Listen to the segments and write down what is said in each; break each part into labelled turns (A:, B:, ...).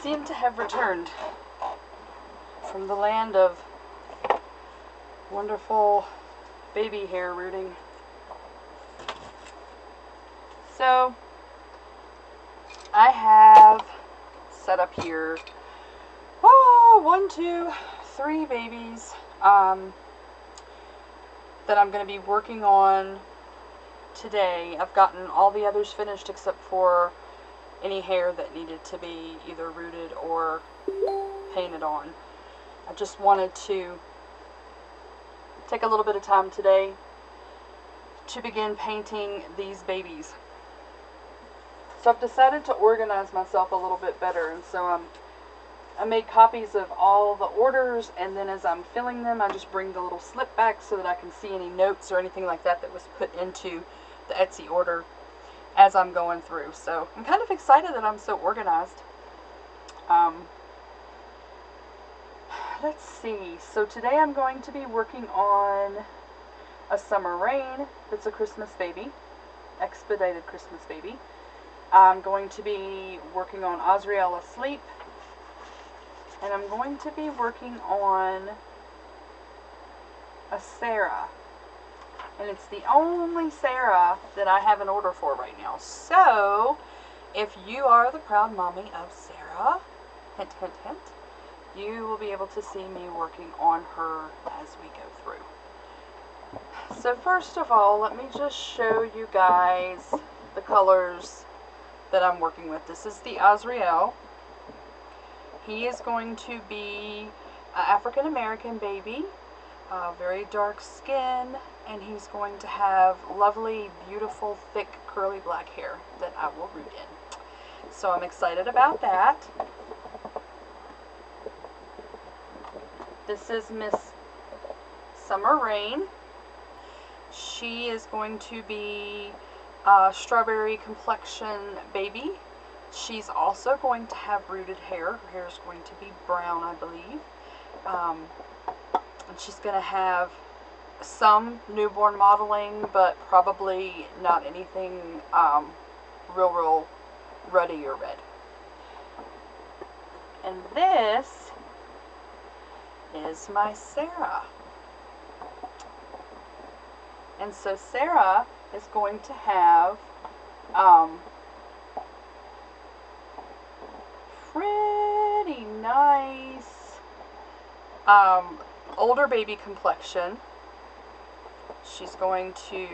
A: seem to have returned from the land of wonderful baby hair rooting. So I have set up here 1, 2, 3 babies that I'm going to be working on today. I've gotten all the others finished except for any hair that needed to be either rooted or painted on. I just wanted to take a little bit of time today to begin painting these babies. So I've decided to organize myself a little bit better, and so I made copies of all the orders, and then as I'm filling them, I just bring the little slip back so that I can see any notes or anything like that that was put into the Etsy order as I'm going through. So I'm kind of excited that I'm so organized. Let's see. So today I'm going to be working on a Summer Rain that's a Christmas baby, expedited Christmas baby. I'm going to be working on Azrael Asleep, and I'm going to be working on a Sarah, and it's the only Sarah that I have an order for right now. So if you are the proud mommy of Sarah, hint hint hint, you will be able to see me working on her as we go through. So first of all, let me just show you guys the colors that I'm working with. This is the Azrael. He is going to be an African American baby, very dark skin, and he's going to have lovely, beautiful, thick, curly black hair that I will root in. So I'm excited about that. This is Miss Summer Rain. She is going to be a strawberry complexion baby. She's also going to have rooted hair. Her hair is going to be brown, I believe. And she's going to have some newborn modeling, but probably not anything real ruddy or red. And this is my Sarah. And so Sarah is going to have pretty nice older baby complexion. She's going to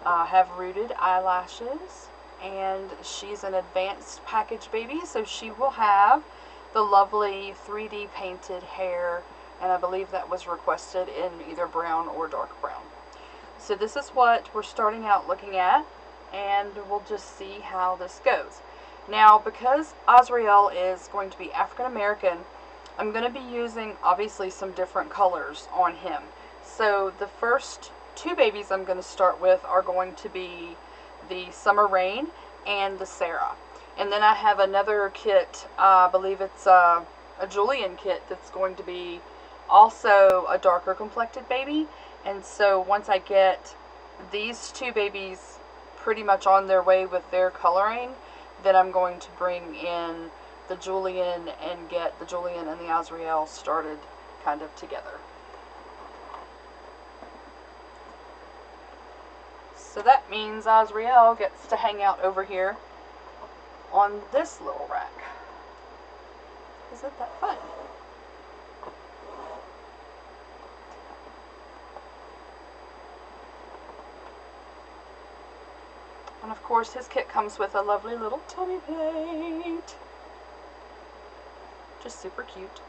A: have rooted eyelashes, and she's an advanced package baby, so she will have the lovely 3D painted hair, and I believe that was requested in either brown or dark brown. So this is what we're starting out looking at, and we'll just see how this goes. Now, because Azrael is going to be African American, I'm going to be using obviously some different colors on him. So the first 2 babies I'm going to start with are going to be the Summer Rain and the Sarah. And then I have another kit, I believe it's a Julian kit, that's going to be also a darker complected baby. And so once I get these 2 babies pretty much on their way with their coloring, then I'm going to bring in the Julian and get the Julian and the Azrael started kind of together. So that means Azrael gets to hang out over here on this little rack. Isn't that fun? And of course his kit comes with a lovely little tummy plate. Just super cute.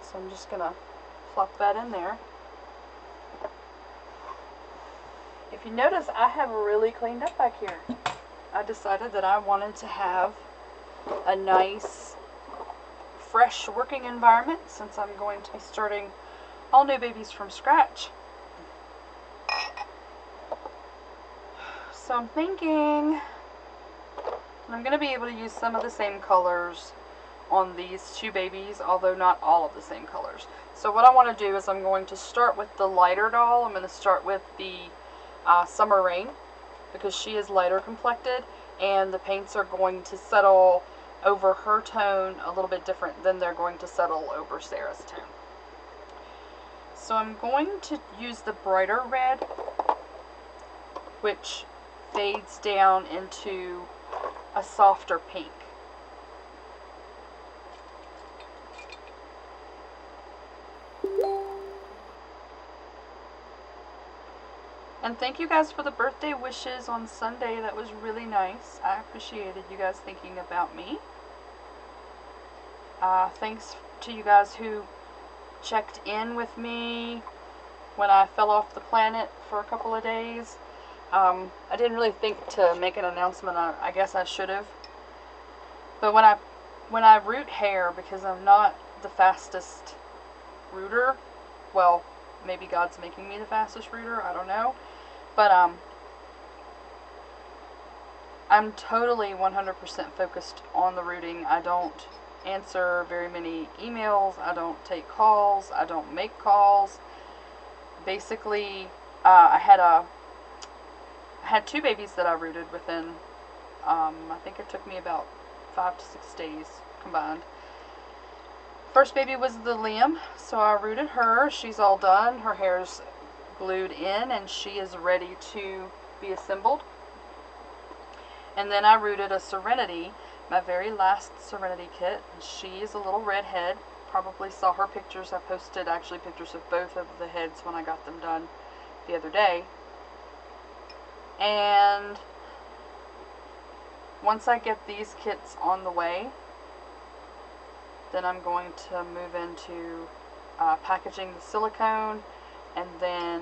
A: So I'm just gonna plop that in there. If you notice, I have really cleaned up back here. I decided that I wanted to have a nice, fresh working environment since I'm going to be starting all new babies from scratch. So I'm thinking I'm going to be able to use some of the same colors on these 2 babies, although not all of the same colors. So what I want to do is I'm going to start with the lighter doll. I'm going to start with the Summer Rain, because she is lighter complected, and the paints are going to settle over her tone a little bit different than they're going to settle over Sarah's tone. So I'm going to use the brighter red, which fades down into a softer pink. And thank you guys for the birthday wishes on Sunday. That was really nice. I appreciated you guys thinking about me. Thanks to you guys who checked in with me when I fell off the planet for a couple of days. I didn't really think to make an announcement. I guess I should have. But when I root hair, because I'm not the fastest rooter, well, maybe God's making me the fastest rooter, I don't know. But I'm totally 100% focused on the rooting. I don't answer very many emails. I don't take calls. I don't make calls. Basically, I had 2 babies that I rooted within, I think it took me about 5 to 6 days combined. First baby was the Liam, so I rooted her. She's all done. Her hair's glued in and she is ready to be assembled. And then I rooted a Serenity, my very last Serenity kit. She is a little redhead. Probably saw her pictures. I posted actually pictures of both of the heads when I got them done the other day. And once I get these kits on the way, then I'm going to move into packaging the silicone and then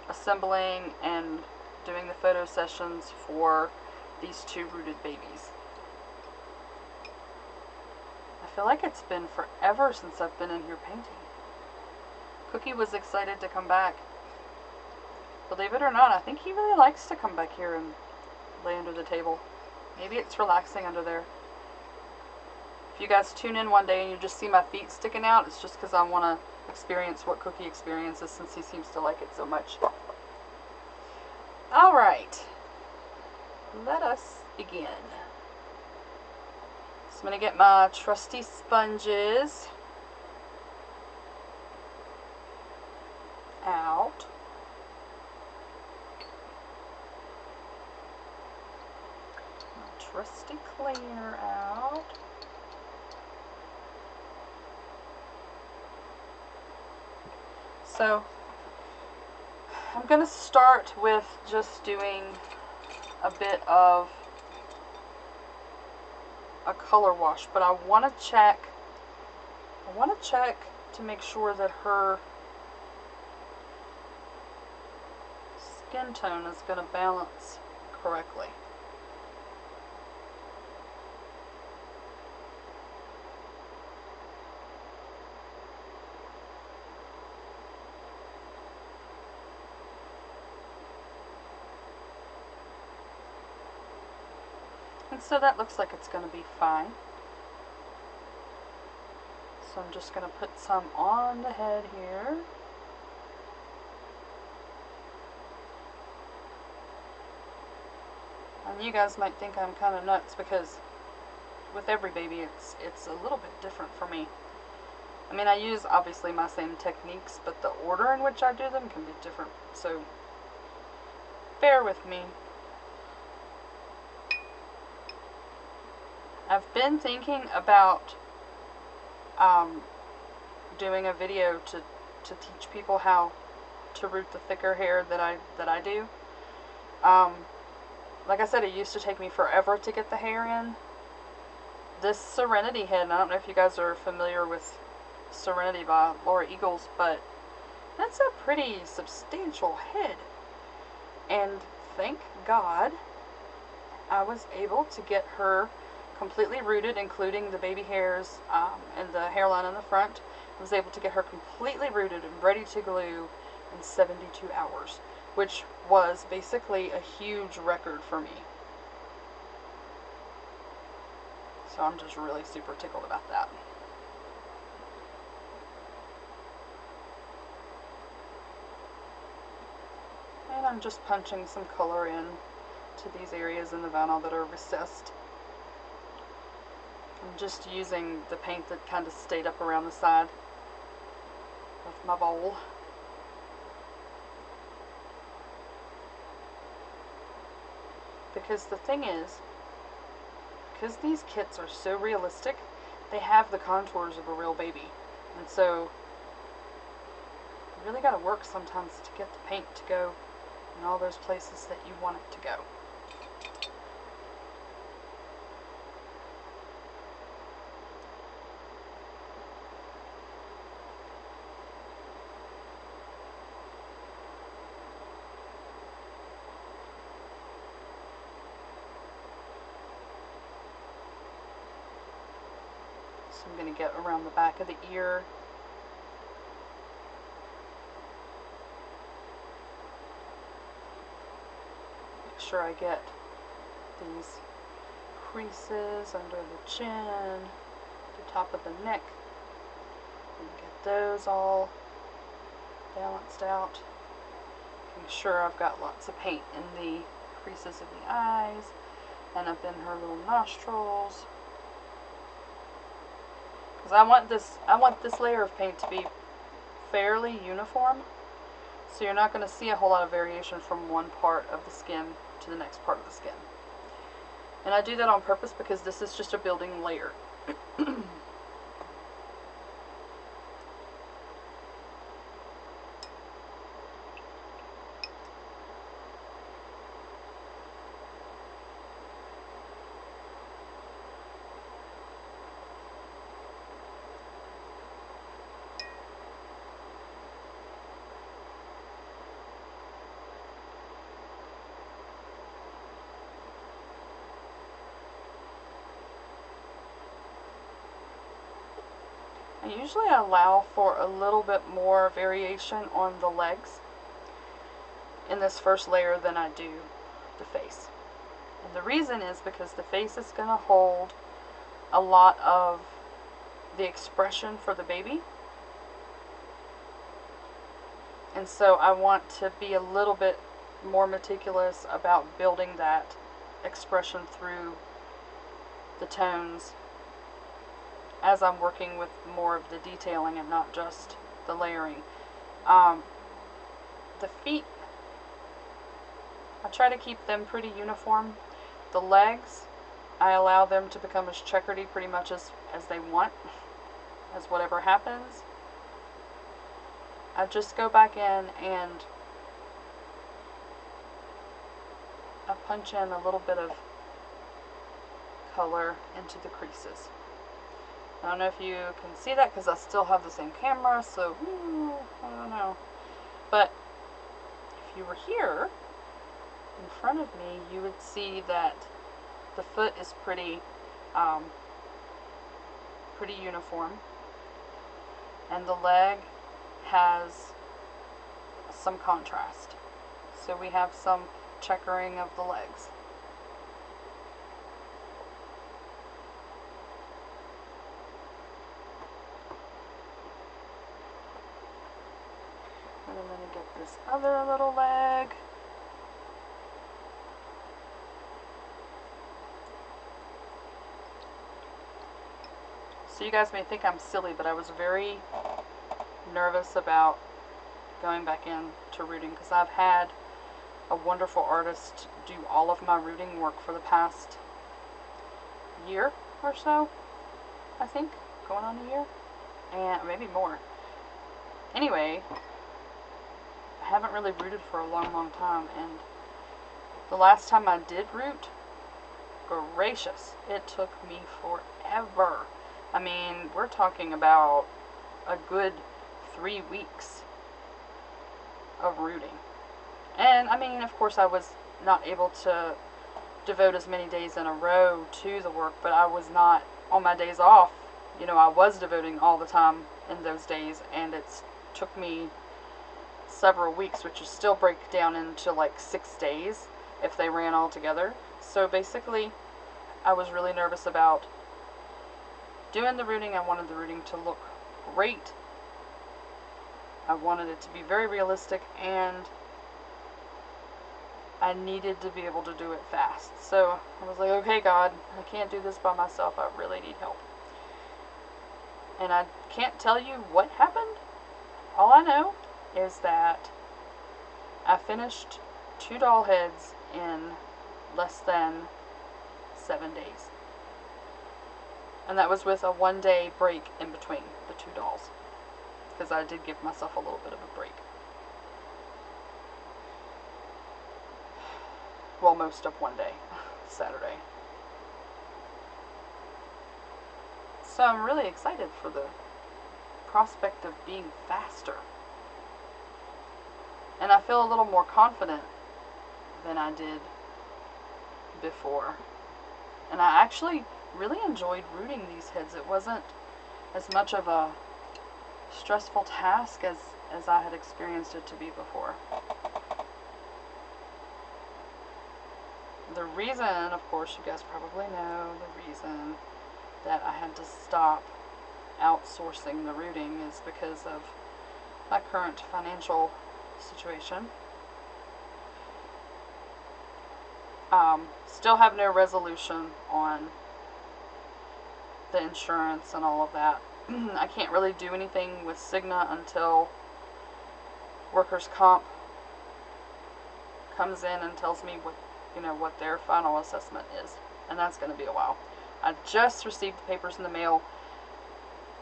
A: assembling and doing the photo sessions for these 2 rooted babies. I feel like it's been forever since I've been in here painting. Cookie was excited to come back. Believe it or not, I think he really likes to come back here and lay under the table. Maybe it's relaxing under there. If you guys tune in one day and you just see my feet sticking out, it's just because I want to experience what Cookie experiences since he seems to like it so much. Alright, let us begin. So I'm going to get my trusty sponges out. My trusty cleaner out. So I'm going to start with just doing a bit of a color wash, but I want to check to make sure that her skin tone is going to balance correctly. And so that looks like it's going to be fine. So I'm just going to put some on the head here. And you guys might think I'm kind of nuts because with every baby it's a little bit different for me. I mean, I use obviously my same techniques, but the order in which I do them can be different. So bear with me. I've been thinking about doing a video to teach people how to root the thicker hair that I do. Like I said, it used to take me forever to get the hair in. This Serenity head, and I don't know if you guys are familiar with Serenity by Laura Eagles, but that's a pretty substantial head. And thank God I was able to get her completely rooted, including the baby hairs and the hairline in the front. I was able to get her completely rooted and ready to glue in 72 hours, which was basically a huge record for me. So I'm just really super tickled about that. And I'm just punching some color in. to these areas in the vinyl that are recessed. I'm just using the paint that kind of stayed up around the side of my bowl. Because the thing is, because these kits are so realistic, they have the contours of a real baby. And so, you really got to work sometimes to get the paint to go in all those places that you want it to go. So I'm going to get around the back of the ear. Make sure I get these creases under the chin, the top of the neck, and get those all balanced out. Making sure I've got lots of paint in the creases of the eyes and up in her little nostrils. Because I want this layer of paint to be fairly uniform, so you're not going to see a whole lot of variation from one part of the skin to the next part of the skin. And I do that on purpose because this is just a building layer. I usually allow for a little bit more variation on the legs in this first layer than I do the face. And the reason is because the face is going to hold a lot of the expression for the baby. And so I want to be a little bit more meticulous about building that expression through the tones as I'm working with more of the detailing and not just the layering. The feet, I try to keep them pretty uniform. The legs, I allow them to become as checkery pretty much as they want, as whatever happens. I just go back in and I punch in a little bit of color into the creases. I don't know if you can see that because I still have the same camera, so I don't know. But if you were here in front of me, you would see that the foot is pretty uniform, and the leg has some contrast. So we have some checkering of the legs. And I'm going to get this other little leg. So you guys may think I'm silly, but I was very nervous about going back in to rooting because I've had a wonderful artist do all of my rooting work for the past year or so, I think, going on a year, and maybe more. Anyway, I haven't really rooted for a long time, and the last time I did root, gracious, it took me forever. I mean, we're talking about a good 3 weeks of rooting. And I mean, of course, I was not able to devote as many days in a row to the work, but I was not, on my days off, you know, I was devoting all the time in those days, and it took me several weeks, which would still break down into like 6 days if they ran all together. So basically, I was really nervous about doing the rooting. I wanted the rooting to look great. I wanted it to be very realistic, and I needed to be able to do it fast. So I was like, okay, God, I can't do this by myself. I really need help. And I can't tell you what happened. All I know is that I finished 2 doll heads in less than 7 days. And that was with a 1-day break in between the 2 dolls. Because I did give myself a little bit of a break. Well, most of 1 day, Saturday. So I'm really excited for the prospect of being faster. And I feel a little more confident than I did before. And I actually really enjoyed rooting these heads. It wasn't as much of a stressful task as I had experienced it to be before. The reason, of course, you guys probably know the reason that I had to stop outsourcing the rooting is because of my current financial situation. Still have no resolution on the insurance and all of that. I can't really do anything with Cigna until workers' comp comes in and tells me what their final assessment is, and that's going to be a while. I just received the papers in the mail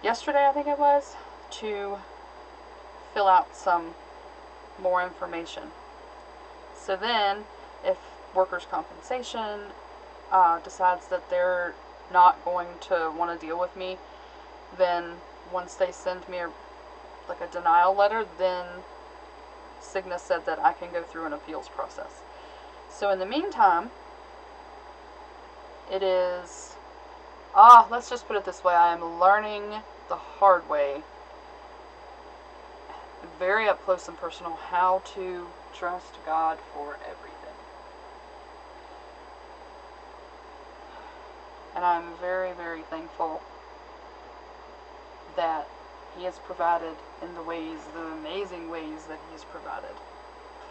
A: yesterday, I think it was, to fill out some more information. So then, if workers' compensation decides that they're not going to want to deal with me, then once they send me a denial letter, then Cigna said that I can go through an appeals process. So in the meantime, it is, let's just put it this way, I am learning the hard way, very up close and personal, how to trust God for everything. And I'm very, very thankful that He has provided in the amazing ways that He has provided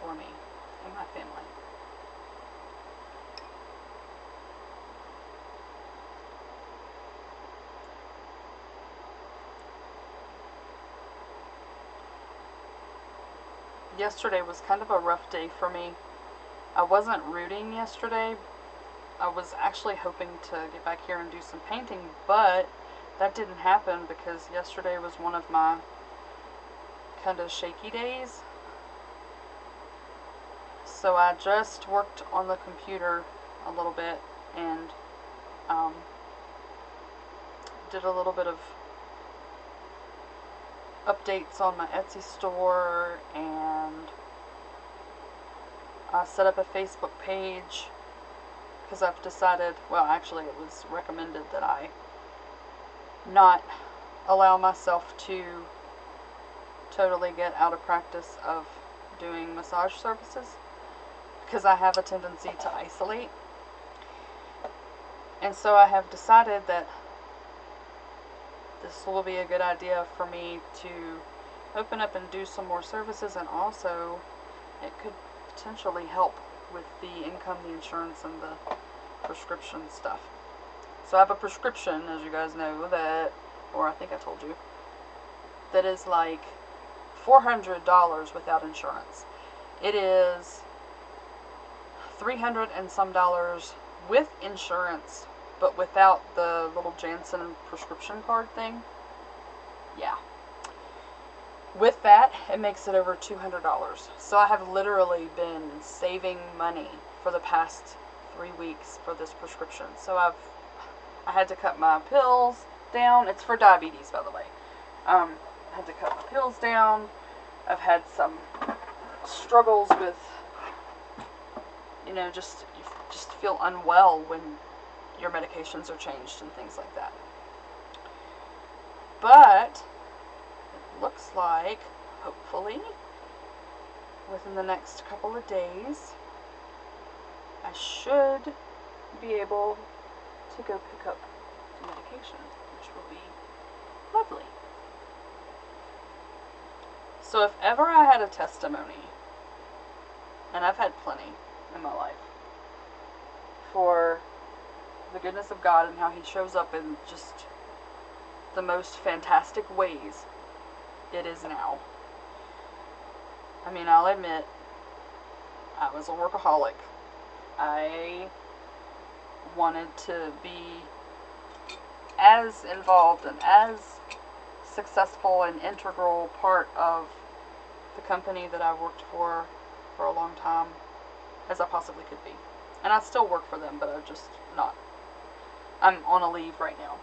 A: for me and my family. Yesterday was kind of a rough day for me. I wasn't rooting yesterday. I was actually hoping to get back here and do some painting, but that didn't happen because yesterday was one of my kind of shaky days. So I just worked on the computer a little bit and did a little bit of updates on my Etsy store, and I set up a Facebook page because I've decided, well, actually it was recommended that I not allow myself to totally get out of practice of doing massage services because I have a tendency to isolate. And so I have decided that this will be a good idea for me to open up and do some more services, and also it could potentially help with the income, the insurance, and the prescription stuff. So I have a prescription, as you guys know, that, or I think I told you, that is like $400 without insurance. It is $300 and some with insurance, but without the little Janssen prescription card thing. Yeah. With that, it makes it over $200. So I have literally been saving money for the past 3 weeks for this prescription. So I had to cut my pills down. It's for diabetes, by the way. I had to cut my pills down. I've had some struggles with, just feel unwell when your medications are changed and things like that. But it looks like, hopefully, within the next couple of days, I should be able to go pick up the medication, which will be lovely. So if ever I had a testimony, and I've had plenty, in my life for the goodness of God and how He shows up in just the most fantastic ways, it is now. I mean, I'll admit, I was a workaholic. I wanted to be as involved and as successful and integral part of the company that I worked for a long time as I possibly could be. And I still work for them, but I'm just not. I'm on a leave right now.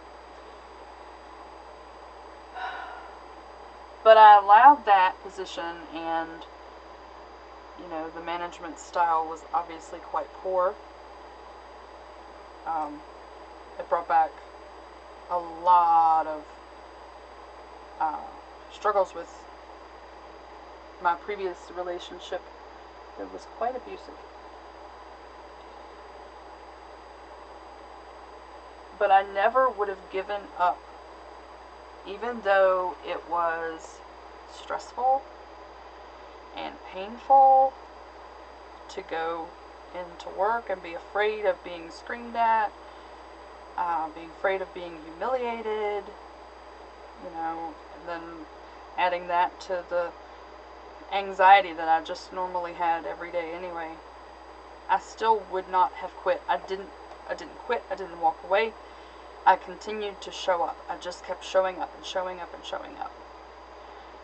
A: But I allowed that position, and, you know, the management style was obviously quite poor. It brought back a lot of struggles with my previous relationship. It was quite abusive. But I never would have given up, even though it was stressful and painful to go into work and be afraid of being screamed at, being afraid of being humiliated, you know, and then adding that to the anxiety that I just normally had every day anyway. I still would not have quit. I didn't quit. I didn't walk away. I continued to show up. I just kept showing up and showing up and showing up.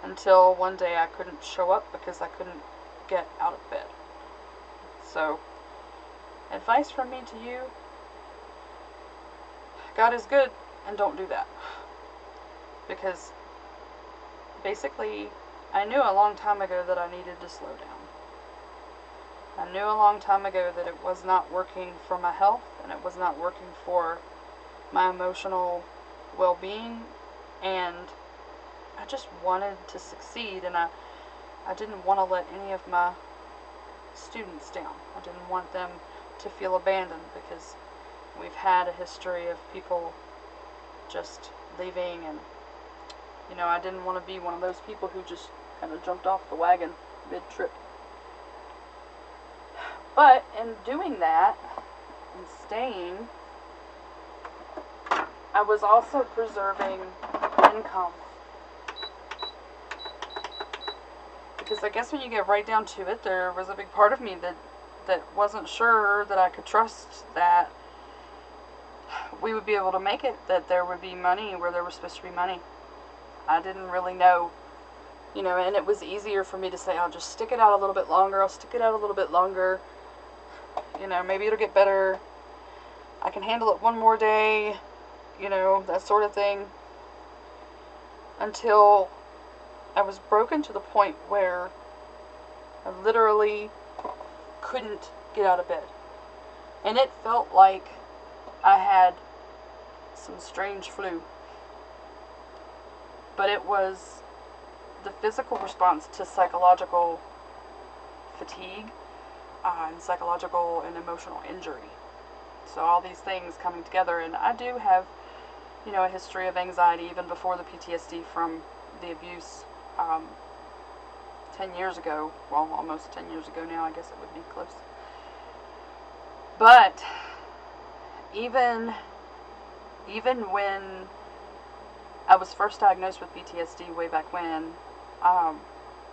A: Until one day I couldn't show up because I couldn't get out of bed. So, advice from me to you: God is good, and don't do that. Because basically, I knew a long time ago that I needed to slow down. I knew a long time ago that it was not working for my health, and it was not working for my emotional well-being, and I just wanted to succeed, and I didn't want to let any of my students down. I didn't want them to feel abandoned, because we've had a history of people just leaving, and, you know, I didn't want to be one of those people who just kind of jumped off the wagon mid-trip. But in doing that and staying, I was also preserving income. Because I guess when you get right down to it, there was a big part of me that wasn't sure that I could trust that we would be able to make it, that there would be money where there was supposed to be money. I didn't really know, you know, and it was easier for me to say, I'll just stick it out a little bit longer, I'll stick it out a little bit longer, you know, maybe it'll get better, I can handle it one more day, you know, that sort of thing, until I was broken to the point where I literally couldn't get out of bed. And it felt like I had some strange flu. But it was the physical response to psychological fatigue and psychological and emotional injury. So all these things coming together, and I do have, you know, a history of anxiety even before the PTSD from the abuse 10 years ago. Well, almost 10 years ago now, I guess it would be close. But even when I was first diagnosed with PTSD way back when,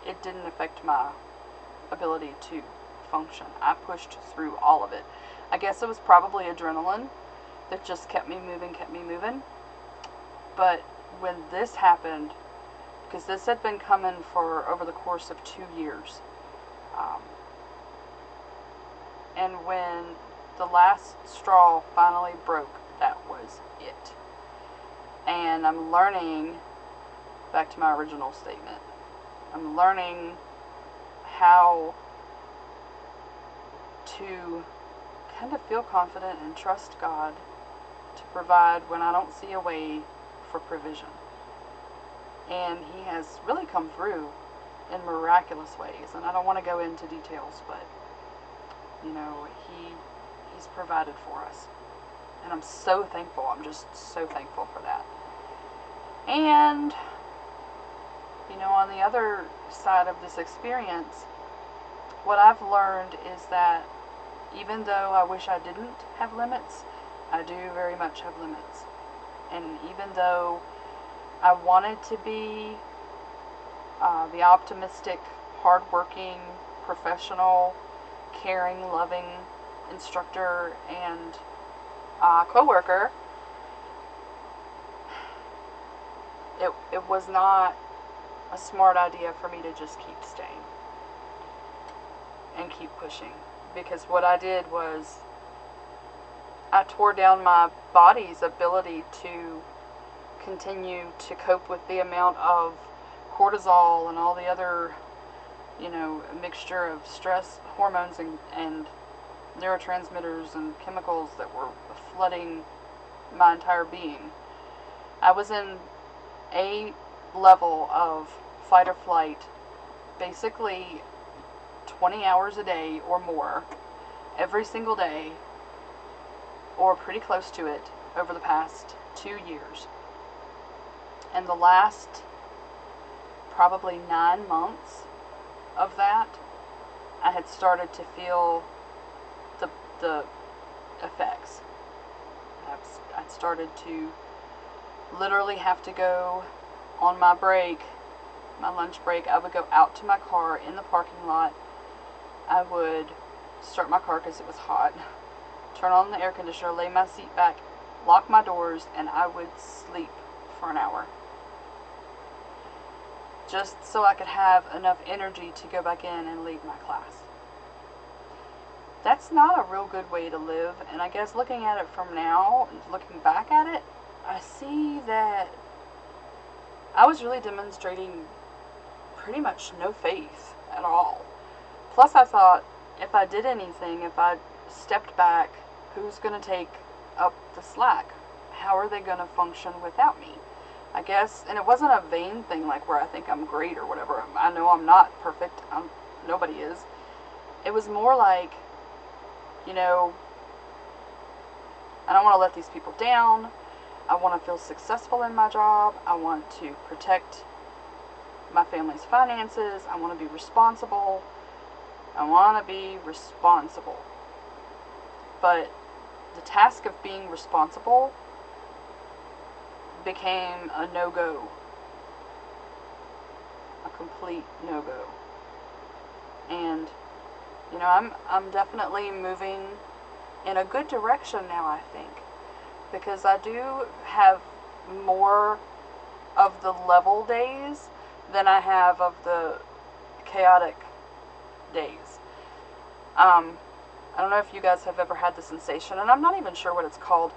A: it didn't affect my ability to function. I pushed through all of it. I guess it was probably adrenaline that just kept me moving. But when this happened, because this had been coming for over the course of 2 years, and when the last straw finally broke, that was it. And I'm learning, back to my original statement, I'm learning how to kind of feel confident and trust God to provide when I don't see a way for provision. And He has really come through in miraculous ways. And I don't want to go into details, but, you know, He's provided for us. And I'm so thankful. I'm just so thankful for that. And, you know, on the other side of this experience, what I've learned is that even though I wish I didn't have limits, I do very much have limits. And even though I wanted to be the optimistic, hardworking, professional, caring, loving instructor and co-worker, it was not a smart idea for me to just keep staying and keep pushing. Because what I did was I tore down my body's ability to continue to cope with the amount of cortisol and all the other, mixture of stress hormones and neurotransmitters and chemicals that were flooding my entire being. I was in a level of fight or flight basically 20 hours a day or more every single day, or pretty close to it, over the past 2 years. And the last probably 9 months of that, I had started to feel the effects. I'd started to literally have to go on my break, my lunch break. I would go out to my car in the parking lot. I would start my car because it was hot, turn on the air conditioner, lay my seat back, lock my doors, and I would sleep for an hour. Just so I could have enough energy to go back in and lead my class. That's not a real good way to live, and I guess looking at it from now, looking back at it, I see that I was really demonstrating pretty much no faith at all. Plus I thought, if I did anything, if I stepped back, who's going to take up the slack? How are they going to function without me? I guess, and it wasn't a vain thing like where I think I'm great or whatever. I know I'm not perfect. Nobody is. It was more like, I don't want to let these people down. I want to feel successful in my job. I want to protect my family's finances. I want to be responsible. But the task of being responsible became a no-go. A complete no-go. And, I'm definitely moving in a good direction now, I think. Because I do have more of the level days than I have of the chaotic days. I don't know if you guys have ever had the sensation, and I'm not even sure what it's called,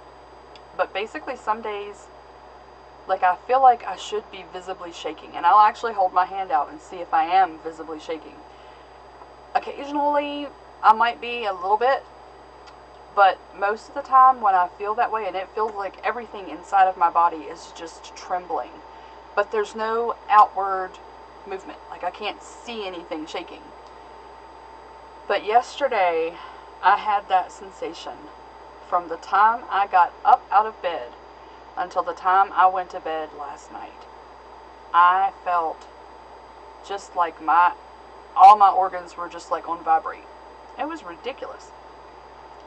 A: but basically some days, like, I feel like I should be visibly shaking, and I'll actually hold my hand out and see if I am visibly shaking. Occasionally, I might be a little bit, but most of the time when I feel that way, and it feels like everything inside of my body is just trembling, but there's no outward movement. Like, I can't see anything shaking. But yesterday, I had that sensation from the time I got up out of bed until the time I went to bed last night. I felt just like all my organs were just like on vibrate. It was ridiculous.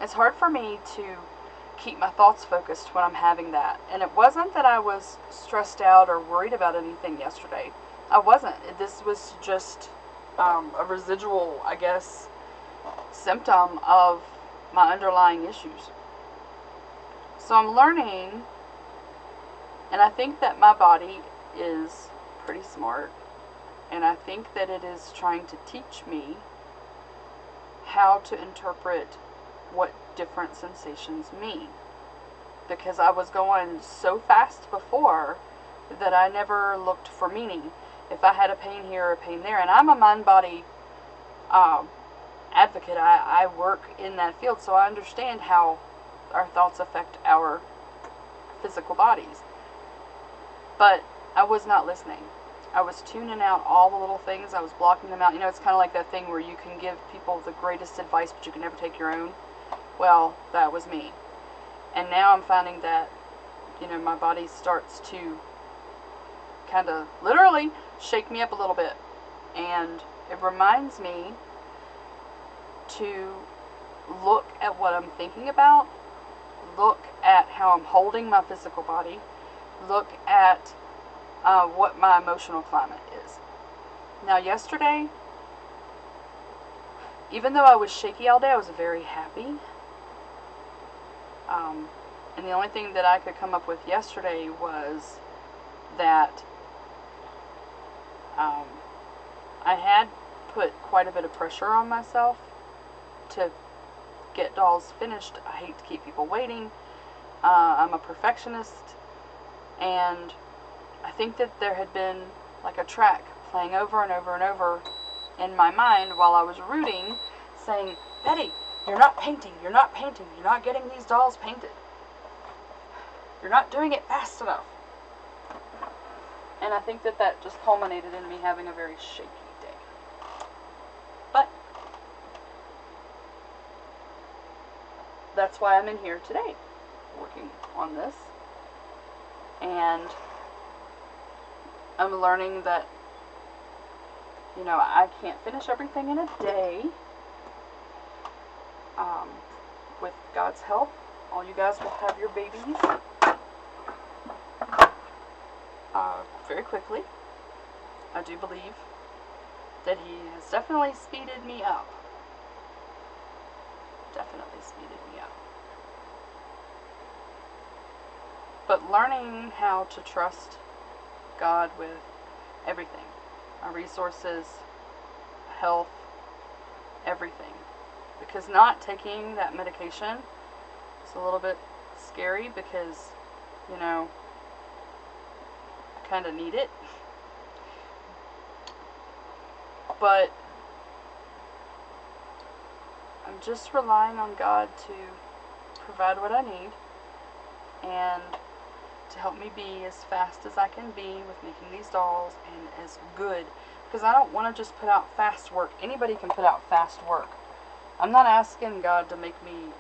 A: It's hard for me to keep my thoughts focused when I'm having that. And it wasn't that I was stressed out or worried about anything yesterday. I wasn't. This was just a residual, I guess, symptom of my underlying issues. So I'm learning, and I think that my body is pretty smart, and I think that it is trying to teach me how to interpret what different sensations mean. Because I was going so fast before that I never looked for meaning. If I had a pain here or a pain there, and I'm a mind-body advocate, I work in that field, so I understand how our thoughts affect our physical bodies. But I was not listening. I was tuning out all the little things. I was blocking them out. It's kind of like that thing where you can give people the greatest advice, but you can never take your own. Well, that was me. And now I'm finding that, my body starts to kind of literally shake me up a little bit. And it reminds me to look at what I'm thinking about, look at how I'm holding my physical body, look at what my emotional climate is. Now yesterday, even though I was shaky all day, I was very happy. And the only thing that I could come up with yesterday was that I had put quite a bit of pressure on myself to get dolls finished. I hate to keep people waiting. I'm a perfectionist, and I think that there had been like a track playing over and over and over in my mind while I was rooting, saying, Betty, you're not painting, you're not painting, you're not getting these dolls painted. You're not doing it fast enough. And I think that that just culminated in me having a very shaky day. But that's why I'm in here today, working on this. And I'm learning that, you know, I can't finish everything in a day. With God's help, all you guys will have your babies very quickly. I do believe that He has definitely speeded me up. Definitely speeded me up. But learning how to trust God with everything. Our resources, health, everything. Because not taking that medication is a little bit scary because, you know, I kind of need it. But I'm just relying on God to provide what I need and to help me be as fast as I can be with making these dolls and as good. Because I don't want to just put out fast work. Anybody can put out fast work. I'm not asking God to make me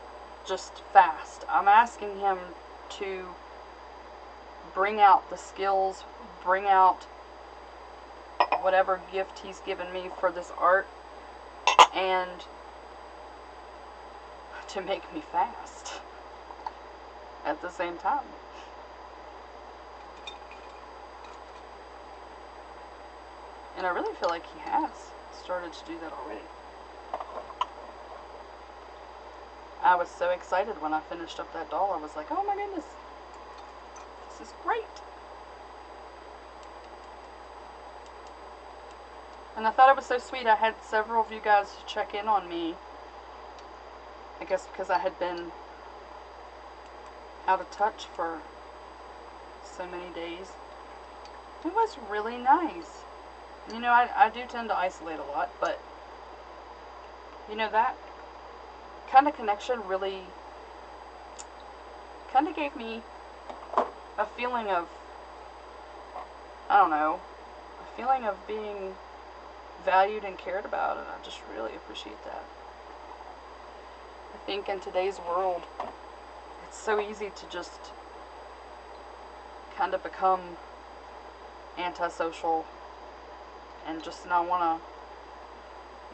A: just fast. I'm asking Him to bring out the skills, bring out whatever gift He's given me for this art, and to make me fast at the same time. And I really feel like He has started to do that already. I was so excited when I finished up that doll. I was like, oh my goodness, this is great. And I thought it was so sweet. I had several of you guys check in on me. I guess because I had been out of touch for so many days. It was really nice. You know, I do tend to isolate a lot, but you know, that kind of connection really kind of gave me a feeling of, I don't know, a feeling of being valued and cared about, and I just really appreciate that. I think in today's world, it's so easy to just kind of become antisocial and just not want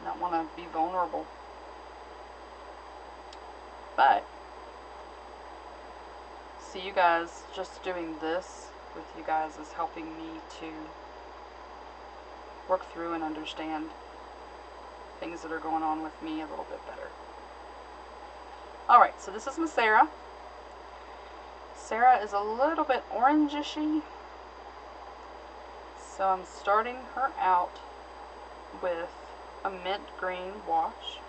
A: to be vulnerable. But see, you guys, just doing this with you guys is helping me to work through and understand things that are going on with me a little bit better. Alright, so this is Miss Sarah. Sarah is a little bit orange-ishy, so I'm starting her out with a mint green wash.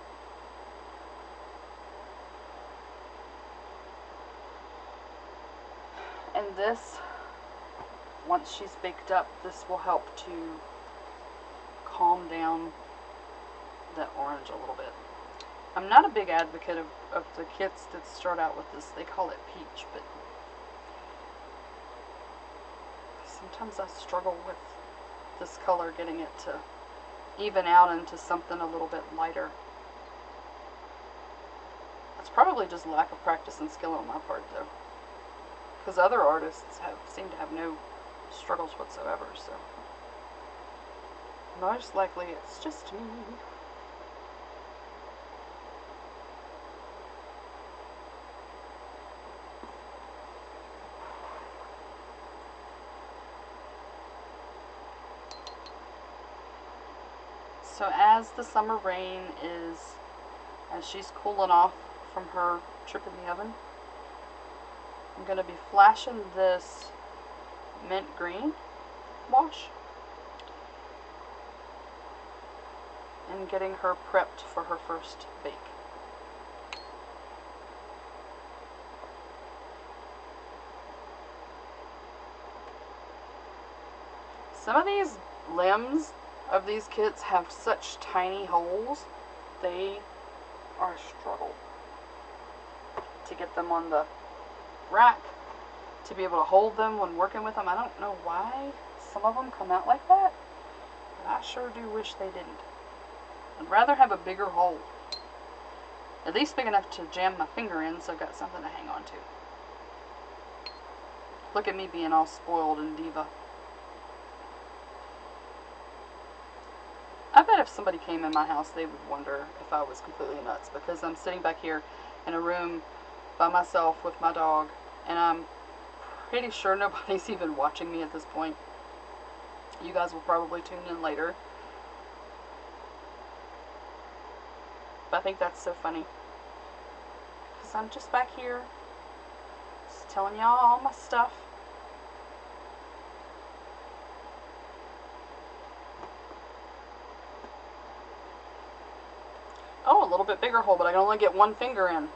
A: And this, once she's baked up, this will help to calm down that orange a little bit. I'm not a big advocate of the kits that start out with this. They call it peach, but sometimes I struggle with this color, getting it to even out into something a little bit lighter. It's probably just lack of practice and skill on my part, though, because other artists seem to have no struggles whatsoever, so most likely it's just me. So as the summer rain is, as she's cooling off from her trip in the oven, I'm going to be flashing this mint green wash and getting her prepped for her first bake. Some of these limbs of these kits have such tiny holes, they are a struggle to get them on the rack, to be able to hold them when working with them. I don't know why some of them come out like that, but I sure do wish they didn't. I'd rather have a bigger hole, at least big enough to jam my finger in so I've got something to hang on to. Look at me being all spoiled and diva. I bet if somebody came in my house, they would wonder if I was completely nuts, because I'm sitting back here in a room by myself with my dog, and I'm pretty sure nobody's even watching me at this point. You guys will probably tune in later. But I think that's so funny, because I'm just back here just telling y'all all my stuff. Oh, a little bit bigger hole, but I can only get one finger in.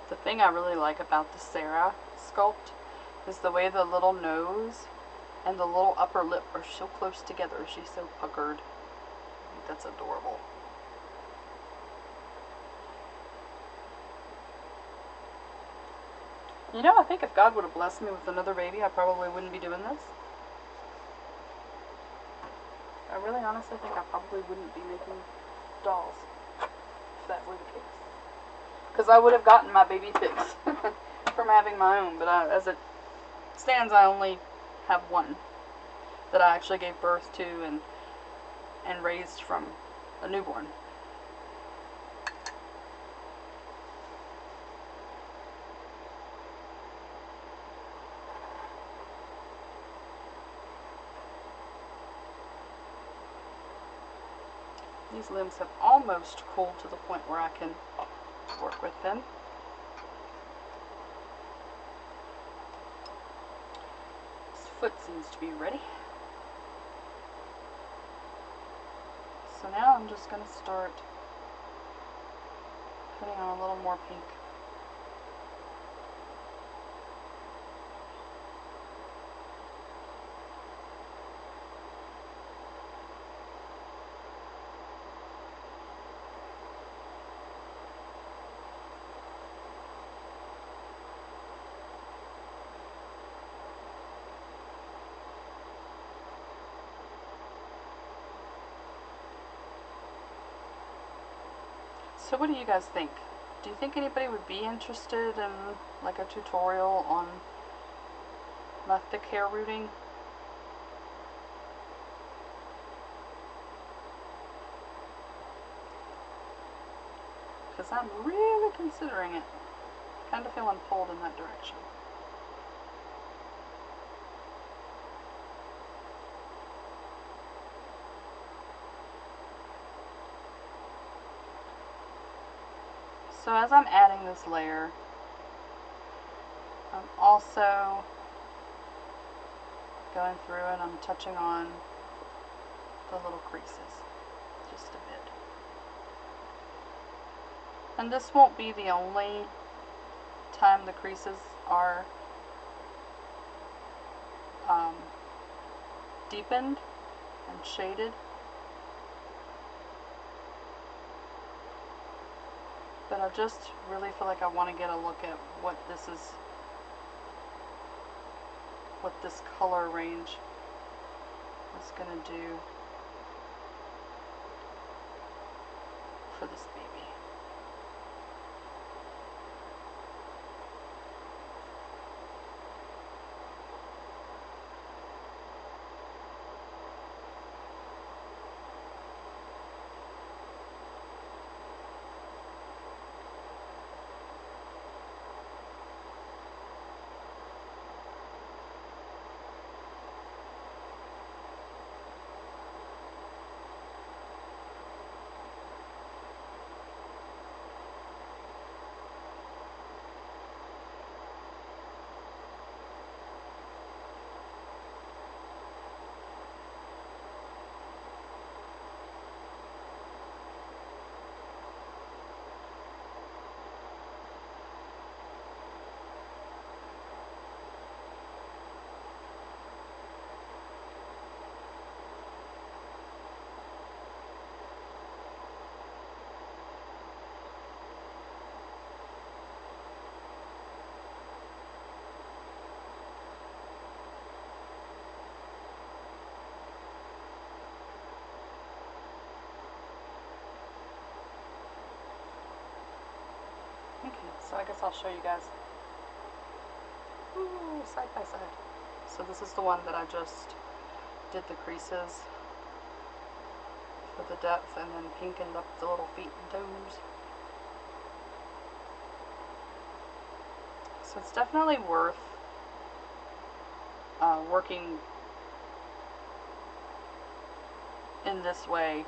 A: The thing I really like about the Sarah sculpt is the way the little nose and the little upper lip are so close together. She's so puckered. I think that's adorable. You know, I think if God would have blessed me with another baby, I probably wouldn't be doing this. I really honestly think I probably wouldn't be making dolls if that were the case. Because I would have gotten my baby fix from having my own, but as it stands, I only have one that I actually gave birth to and raised from a newborn. These limbs have almost cooled to the point where I can work with them. This foot seems to be ready. So now I'm just going to start putting on a little more pink. So what do you guys think? Do you think anybody would be interested in like a tutorial on my thick hair rooting? Because I'm really considering it. Kind of feeling pulled in that direction. So as I'm adding this layer, I'm also going through and I'm touching on the little creases just a bit. And this won't be the only time the creases are deepened and shaded. But I just really feel like I want to get a look at what this color range is going to do for this baby. Okay, so I guess I'll show you guys. Ooh, side by side. So this is the one that I just did the creases for the depth and then pinkened up the little feet and toes. So it's definitely worth working in this way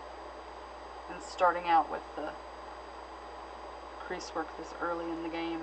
A: and starting out with the crease work this early in the game.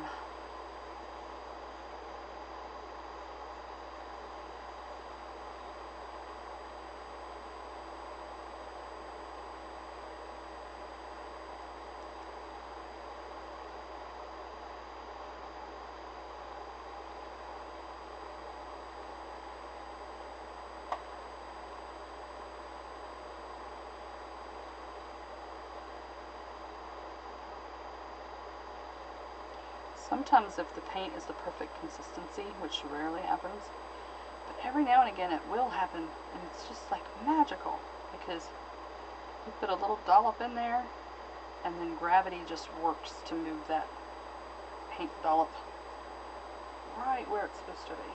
A: Sometimes if the paint is the perfect consistency, which rarely happens, but every now and again it will happen, and it's just like magical, because you put a little dollop in there, and then gravity just works to move that paint dollop right where it's supposed to be.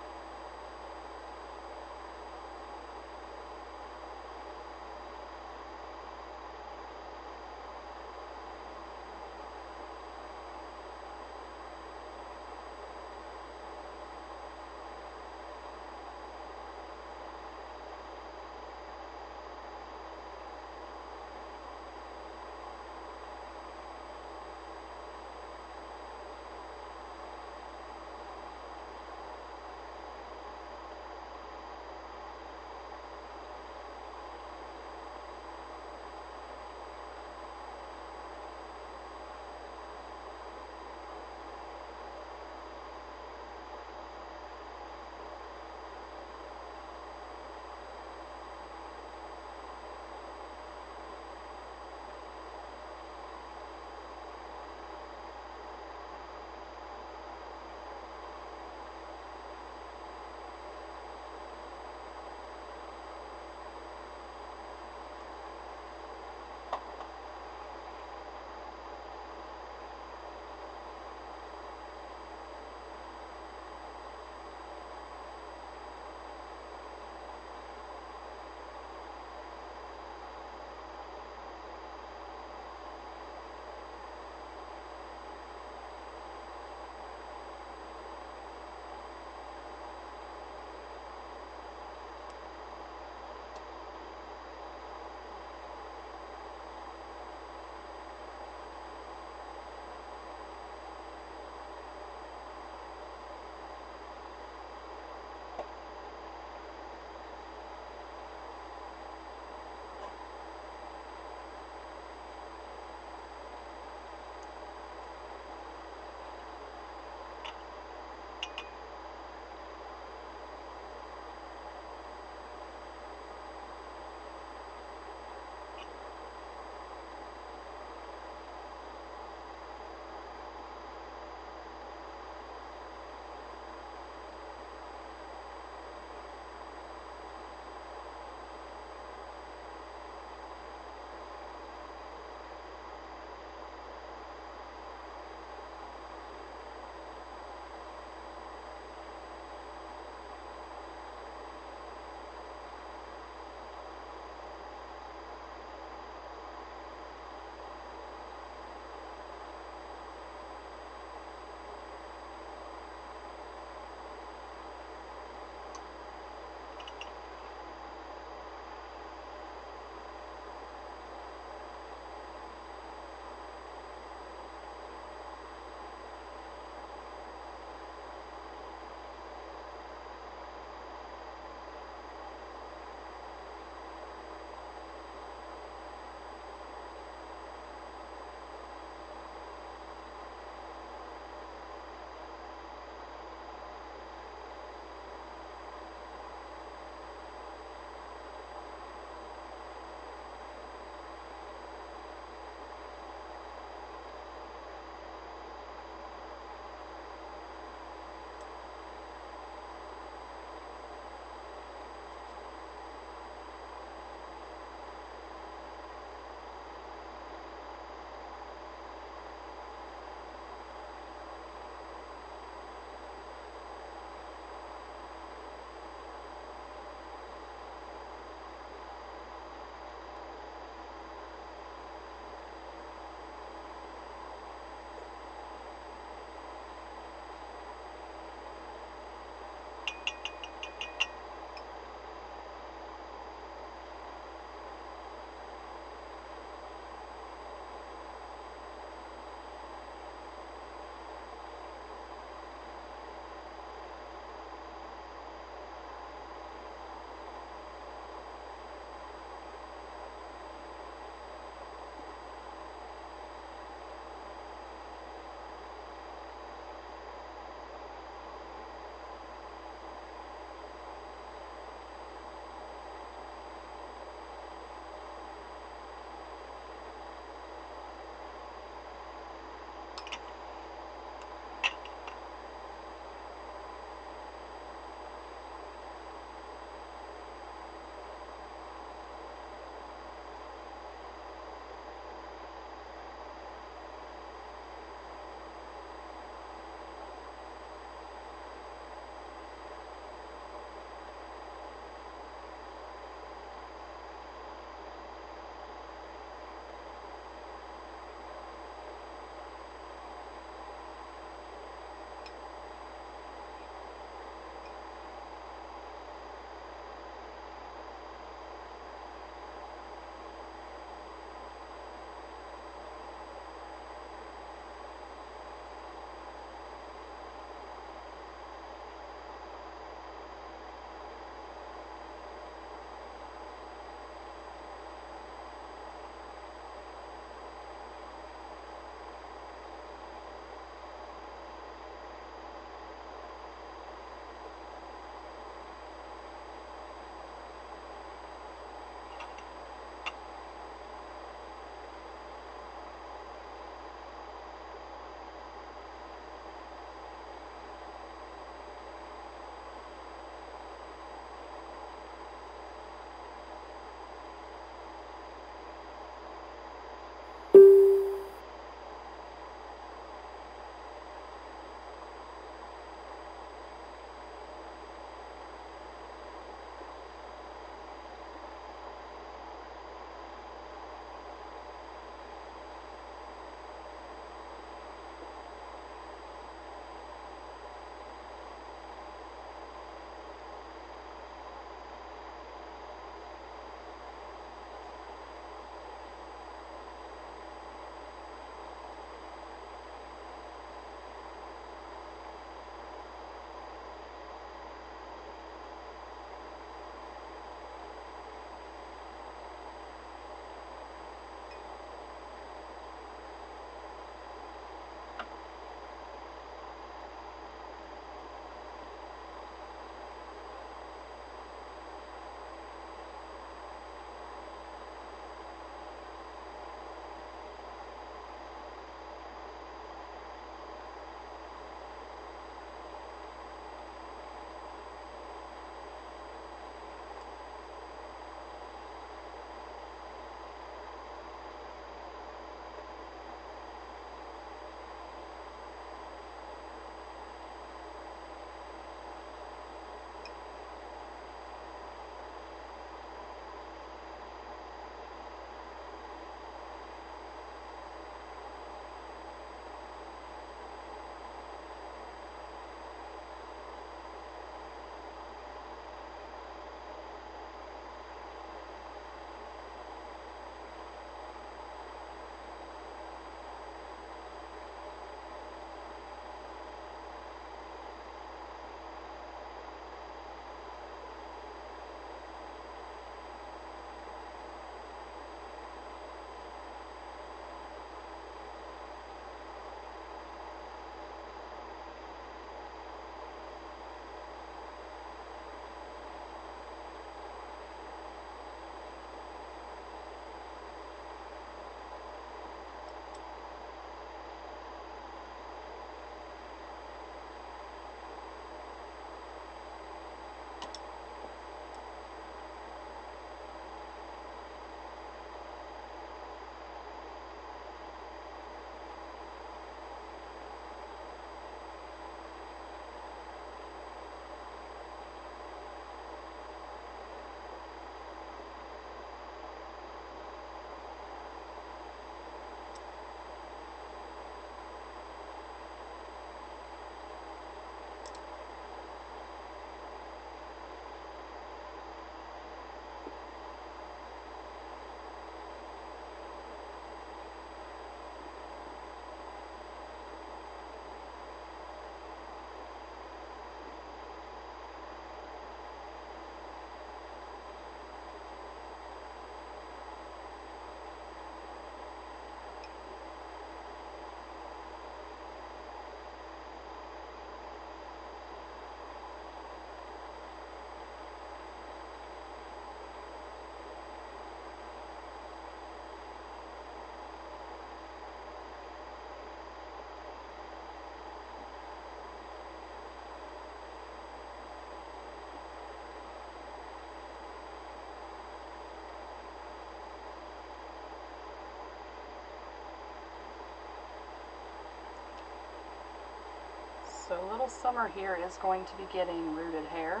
A: So little Summer here is going to be getting rooted hair,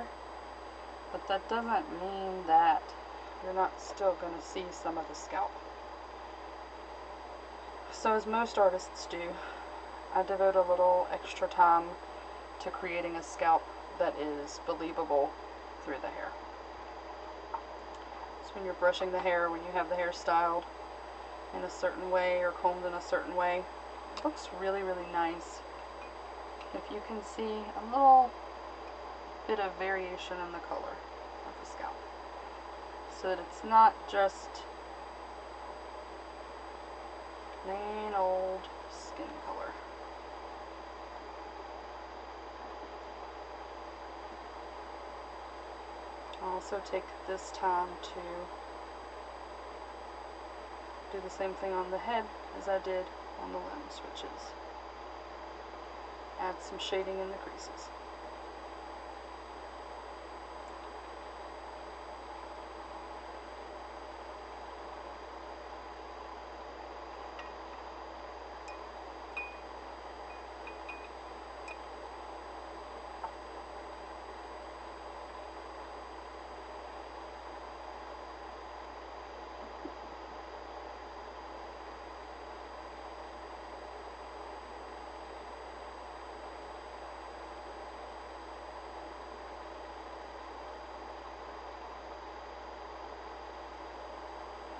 A: but that doesn't mean that you're not still going to see some of the scalp. So as most artists do, I devote a little extra time to creating a scalp that is believable through the hair. So when you're brushing the hair, when you have the hair styled in a certain way or combed in a certain way, it looks really, really nice. If you can see a little bit of variation in the color of the scalp, so that it's not just plain old skin color. I'll also take this time to do the same thing on the head as I did on the limbs, which is add some shading in the creases.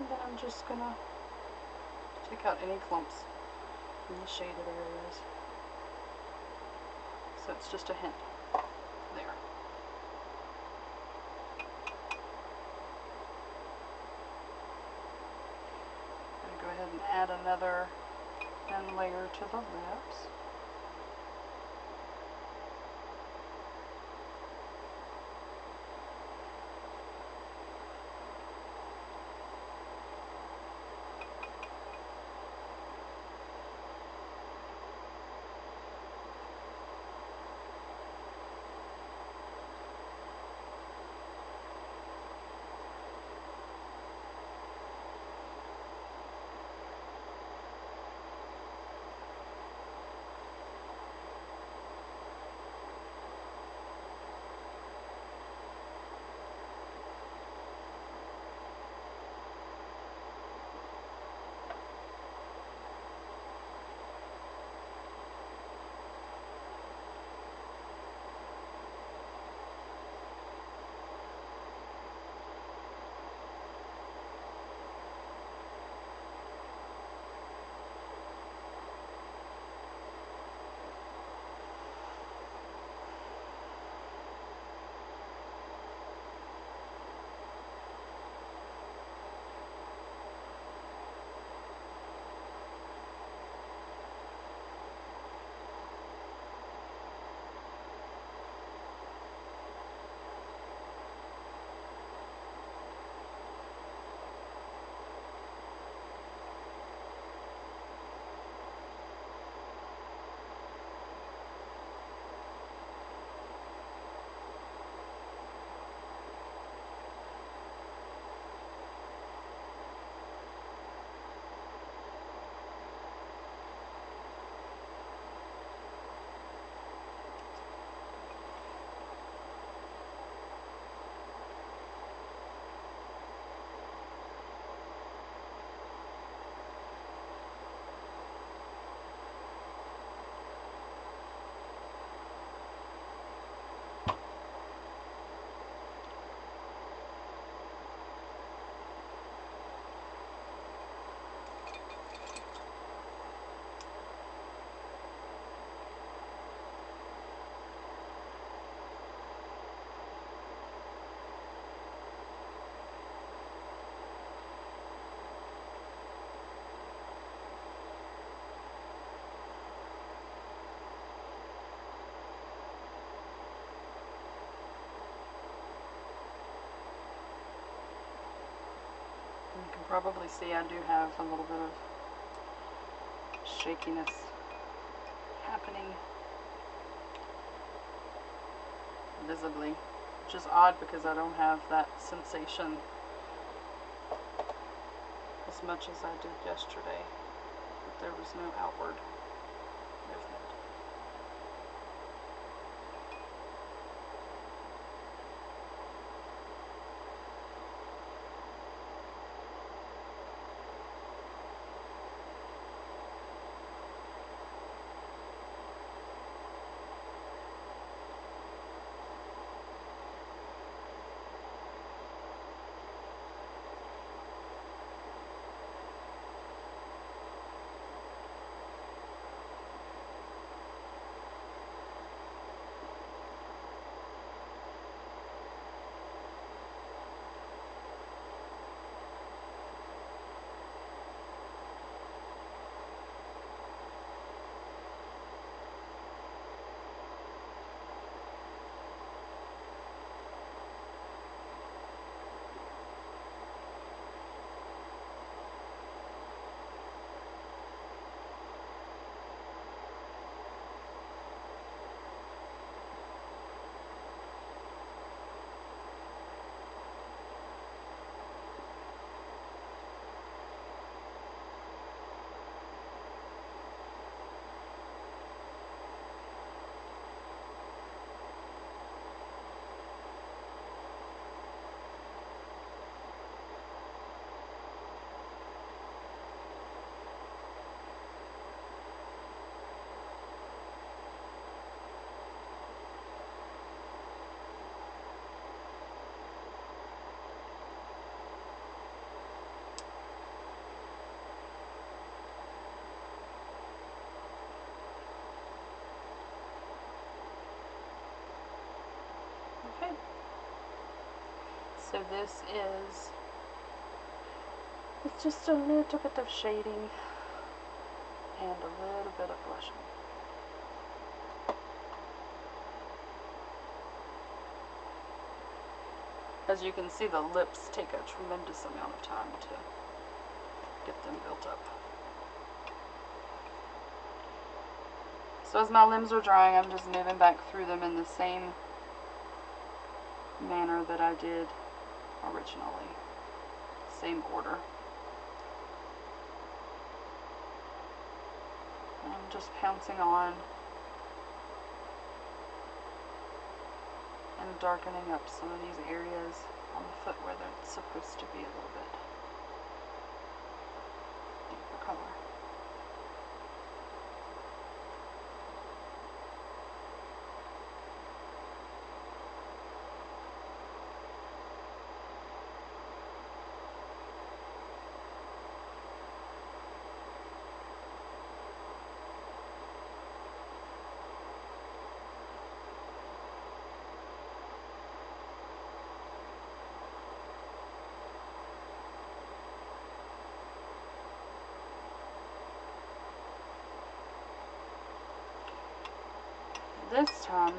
A: And then I'm just going to take out any clumps in the shaded areas. So it's just a hint there. I'm going to go ahead and add another thin layer to the lips. You can probably see I do have a little bit of shakiness happening visibly, which is odd because I don't have that sensation as much as I did yesterday, but there was no outward movement. So this is, it's just a little bit of shading and a little bit of blushing. As you can see, the lips take a tremendous amount of time to get them built up. So as my limbs are drying, I'm just moving back through them in the same manner that I did originally. Same order. And I'm just pouncing on and darkening up some of these areas on the foot where they're supposed to be a little bit deeper color. This time,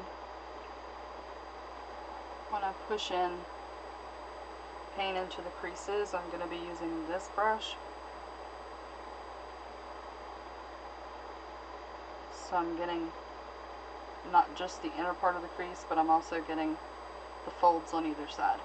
A: when I push in paint into the creases, I'm going to be using this brush. So I'm getting not just the inner part of the crease, but I'm also getting the folds on either side.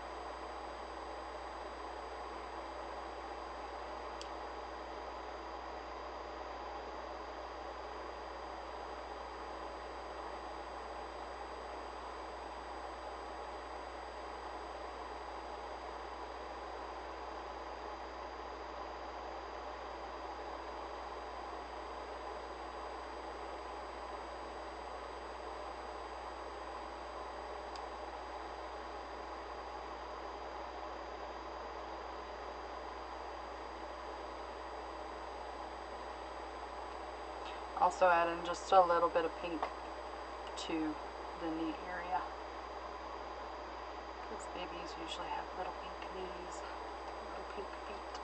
A: Also add in just a little bit of pink to the knee area, because babies usually have little pink knees, little pink feet.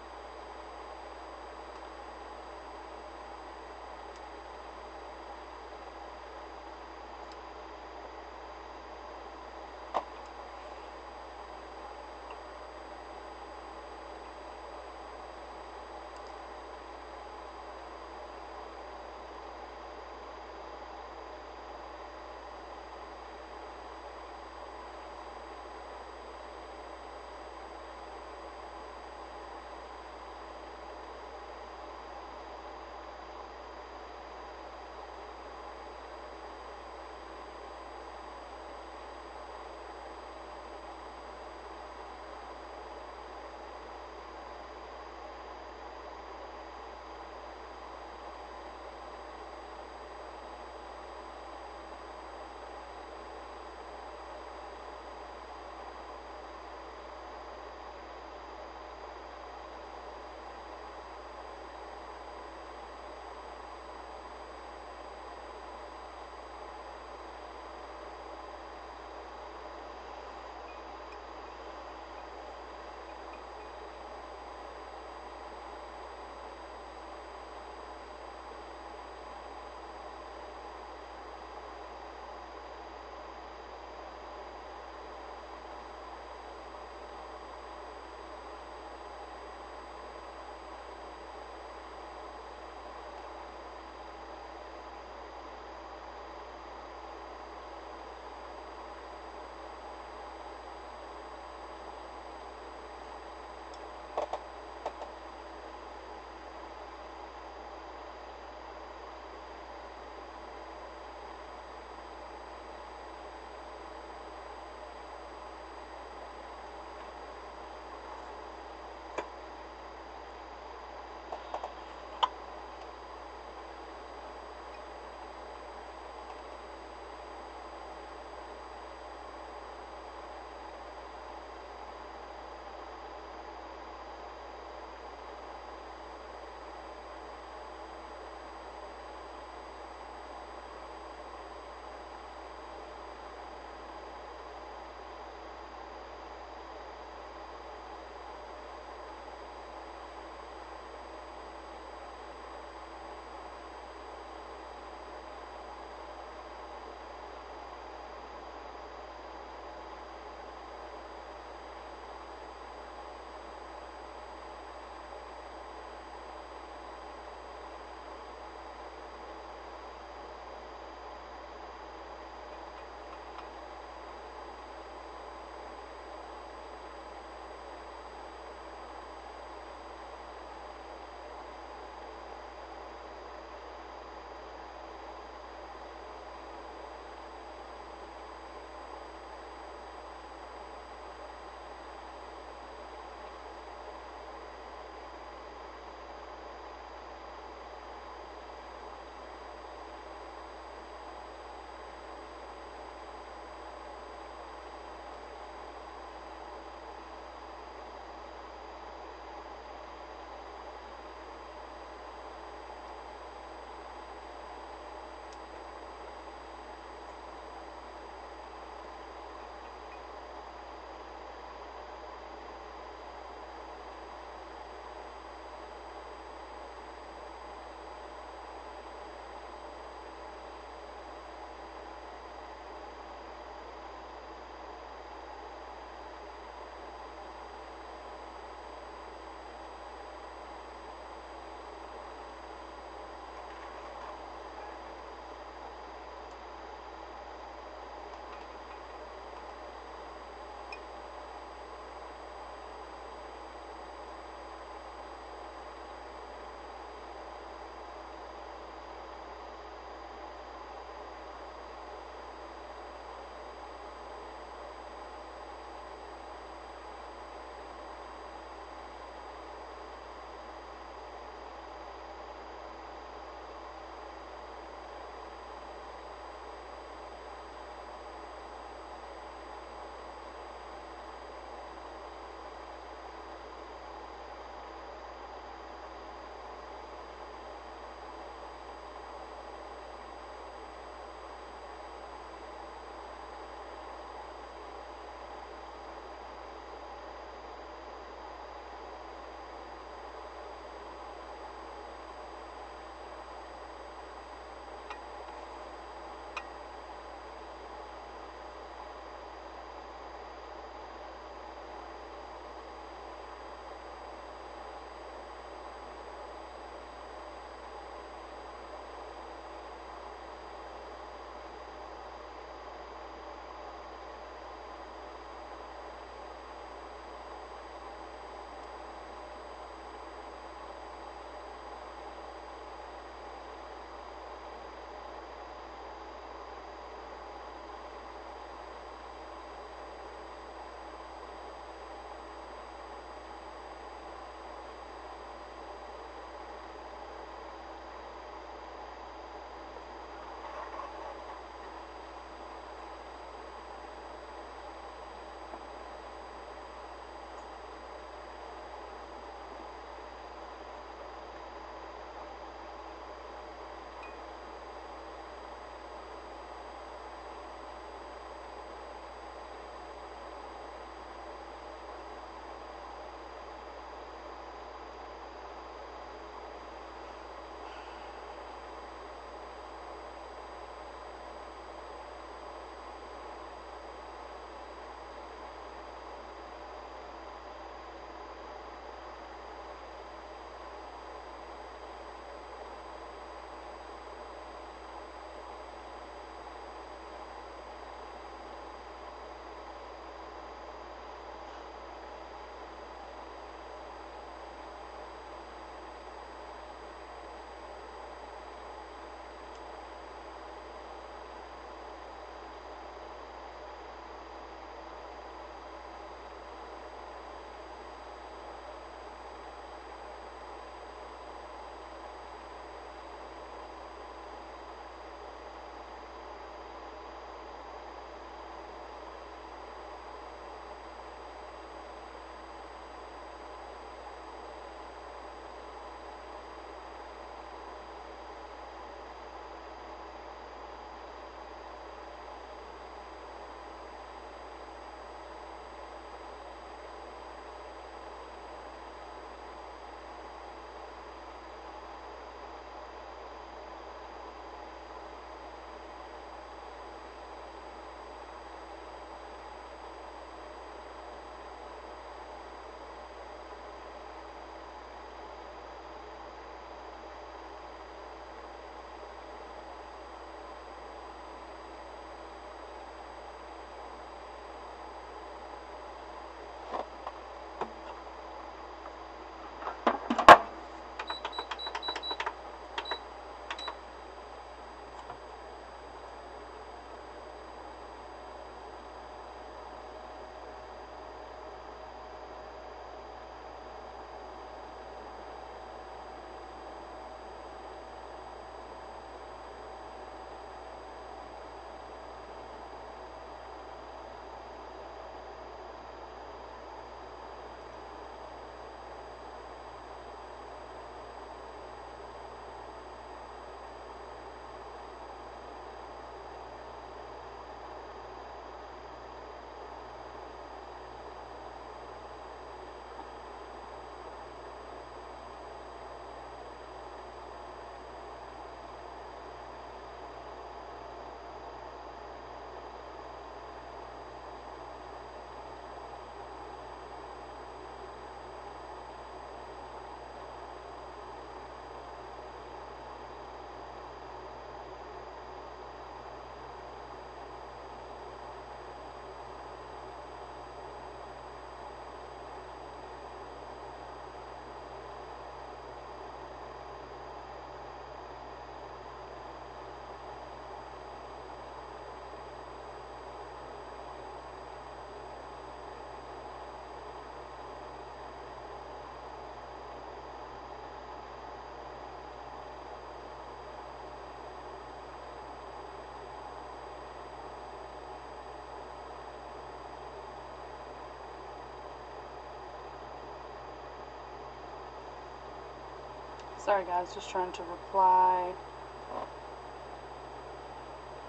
A: Sorry guys, just trying to reply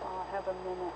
A: while I have a minute.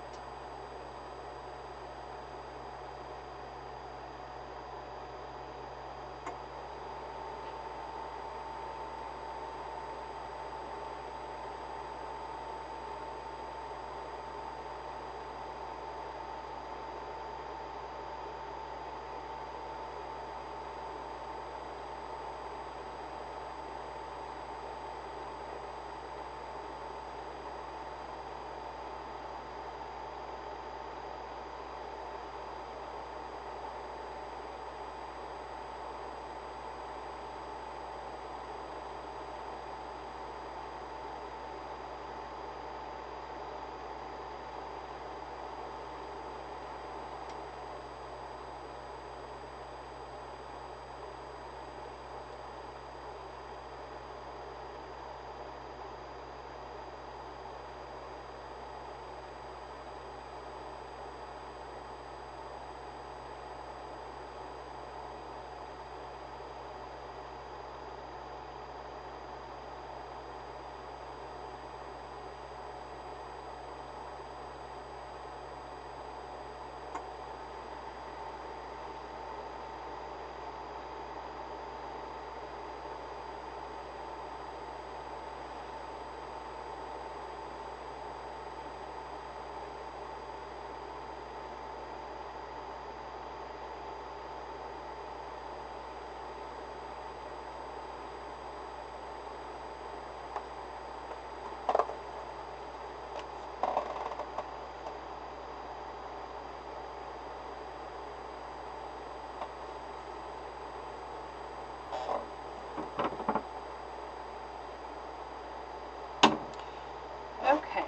A: Okay,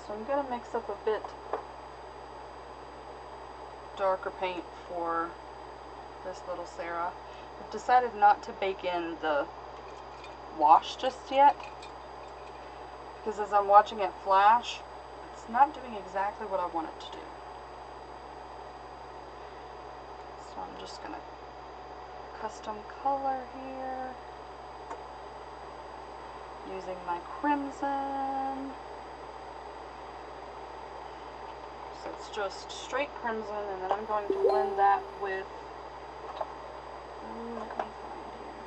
A: so I'm going to mix up a bit darker paint for this little Sarah. I've decided not to bake in the wash just yet, because as I'm watching it flash, it's not doing exactly what I want it to do. So I'm just going to custom color here, using my crimson. So it's just straight crimson, and then I'm going to blend that with, let me find here,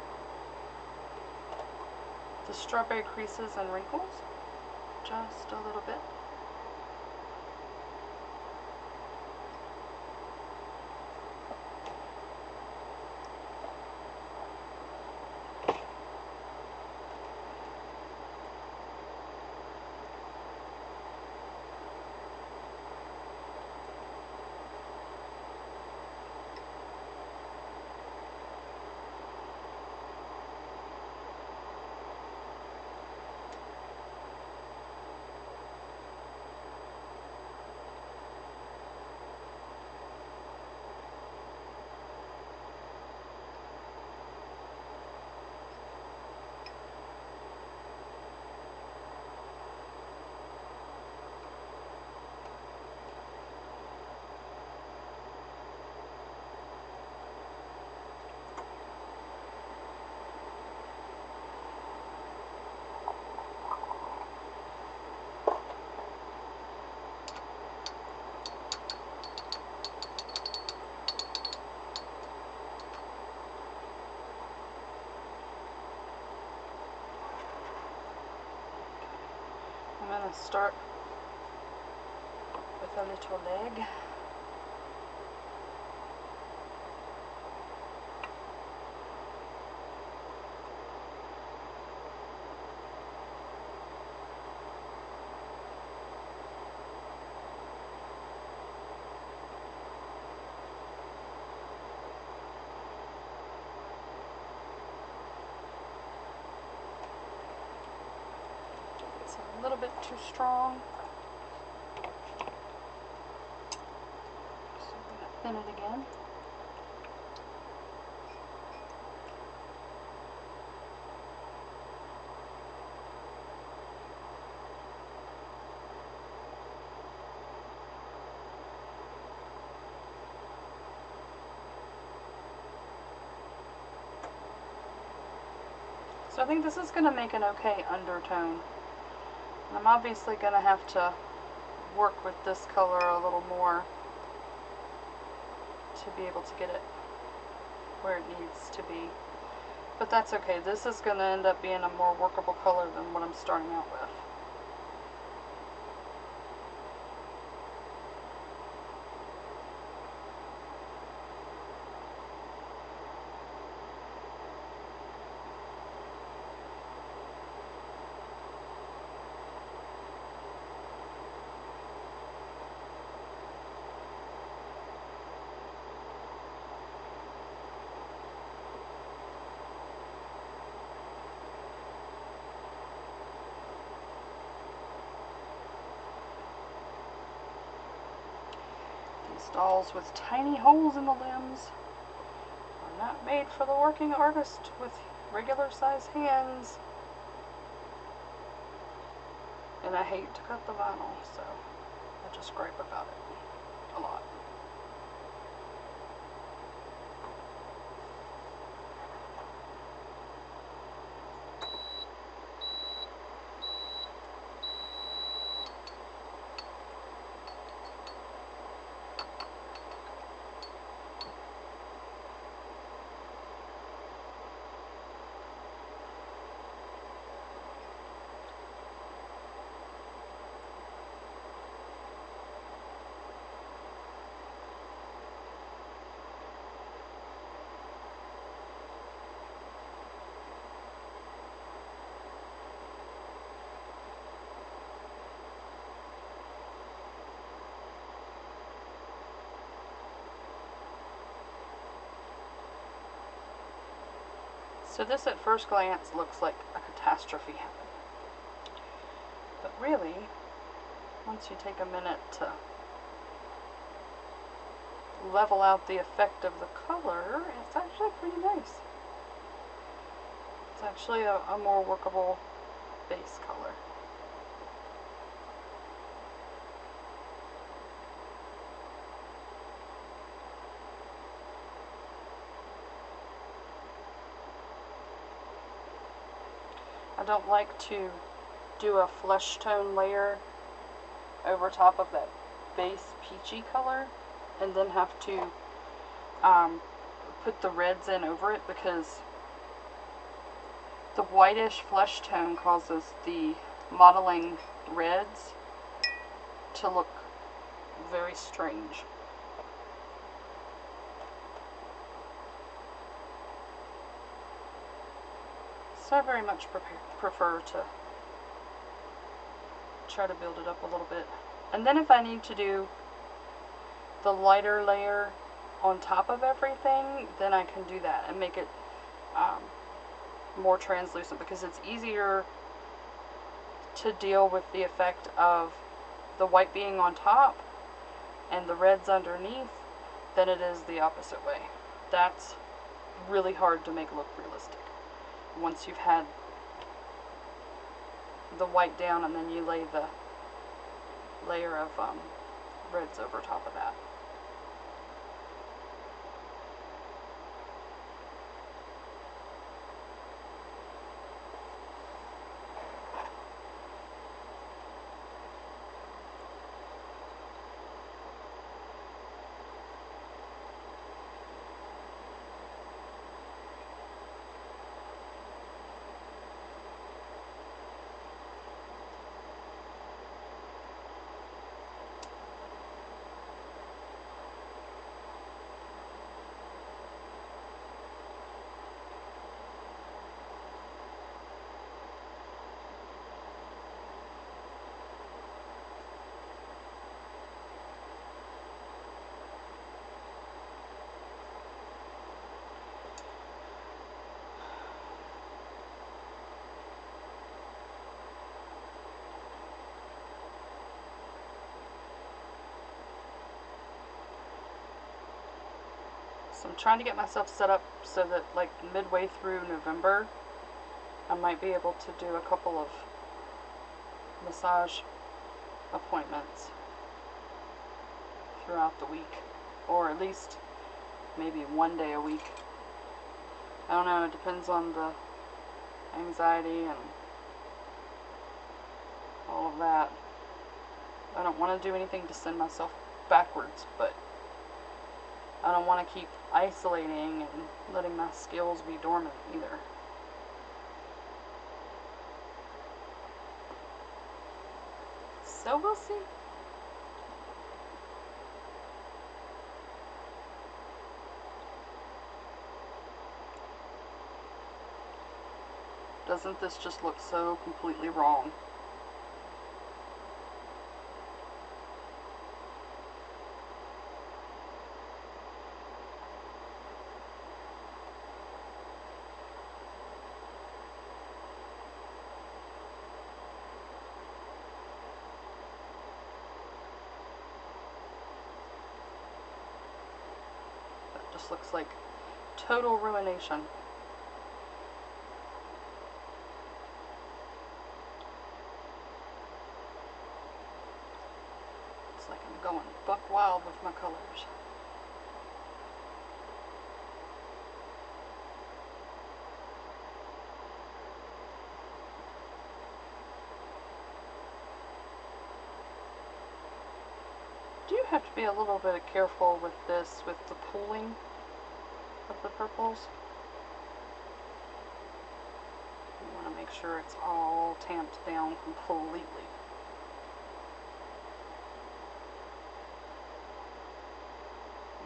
A: the strawberry creases and wrinkles, just a little bit. I'm going to start with a little leg. It's a little bit too strong, so I'm going to thin it again. So I think this is going to make an okay undertone. I'm obviously going to have to work with this color a little more to be able to get it where it needs to be. But that's okay. This is going to end up being a more workable color than what I'm starting out with. These dolls with tiny holes in the limbs are not made for the working artist with regular size hands. And I hate to cut the vinyl, so I just gripe about it a lot. So this at first glance looks like a catastrophe happened. But really, once you take a minute to level out the effect of the color, it's actually pretty nice. It's actually a more workable base color. I don't like to do a flesh tone layer over top of that base peachy color and then have to put the reds in over it, because the whitish flesh tone causes the modeling reds to look very strange. So I very much prefer to try to build it up a little bit. And then if I need to do the lighter layer on top of everything, then I can do that and make it more translucent, because it's easier to deal with the effect of the white being on top and the reds underneath than it is the opposite way. That's really hard to make look realistic. Once you've had the white down and then you lay the layer of reds over top of that. So I'm trying to get myself set up so that like midway through November I might be able to do a couple of massage appointments throughout the week, or at least maybe one day a week. I don't know, it depends on the anxiety and all of that. I don't want to do anything to send myself backwards, but I don't want to keep isolating and letting my skills be dormant either. So we'll see. Doesn't this just look so completely wrong? That just looks like total ruination. Like I'm going buck wild with my colors. Do have to be a little bit careful with this, with the pooling of the purples. You want to make sure it's all tamped down completely.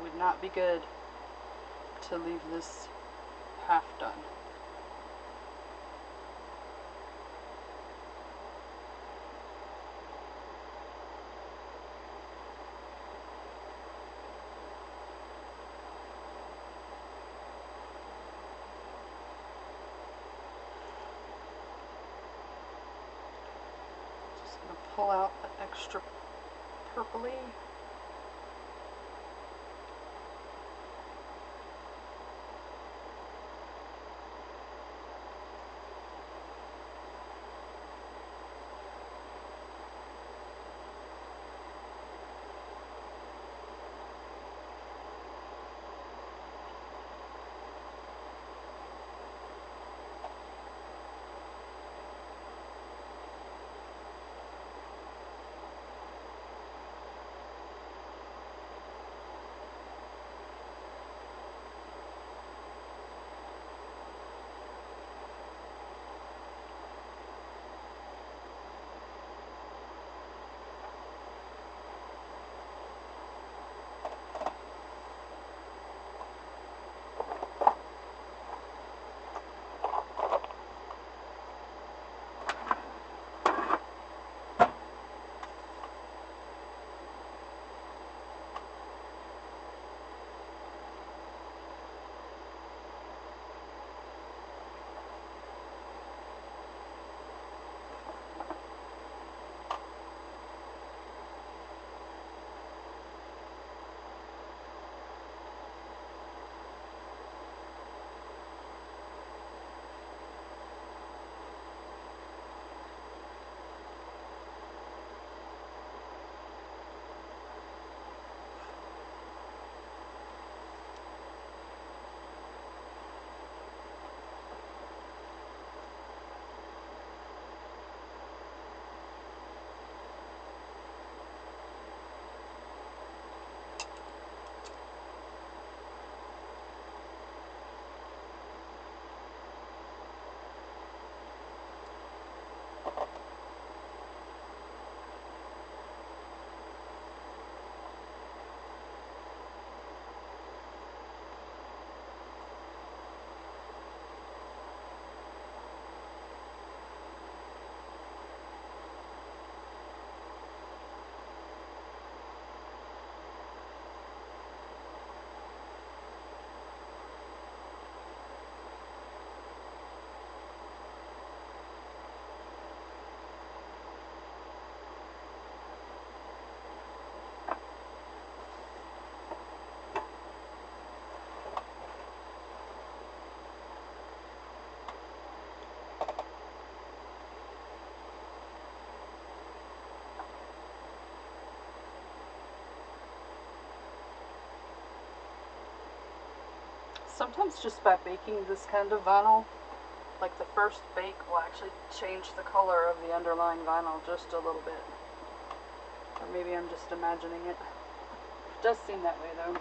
A: Would not be good to leave this half done. Just going to pull out the extra purpley. Sometimes just by baking this kind of vinyl, like the first bake will actually change the color of the underlying vinyl just a little bit. Or maybe I'm just imagining it. It does seem that way though.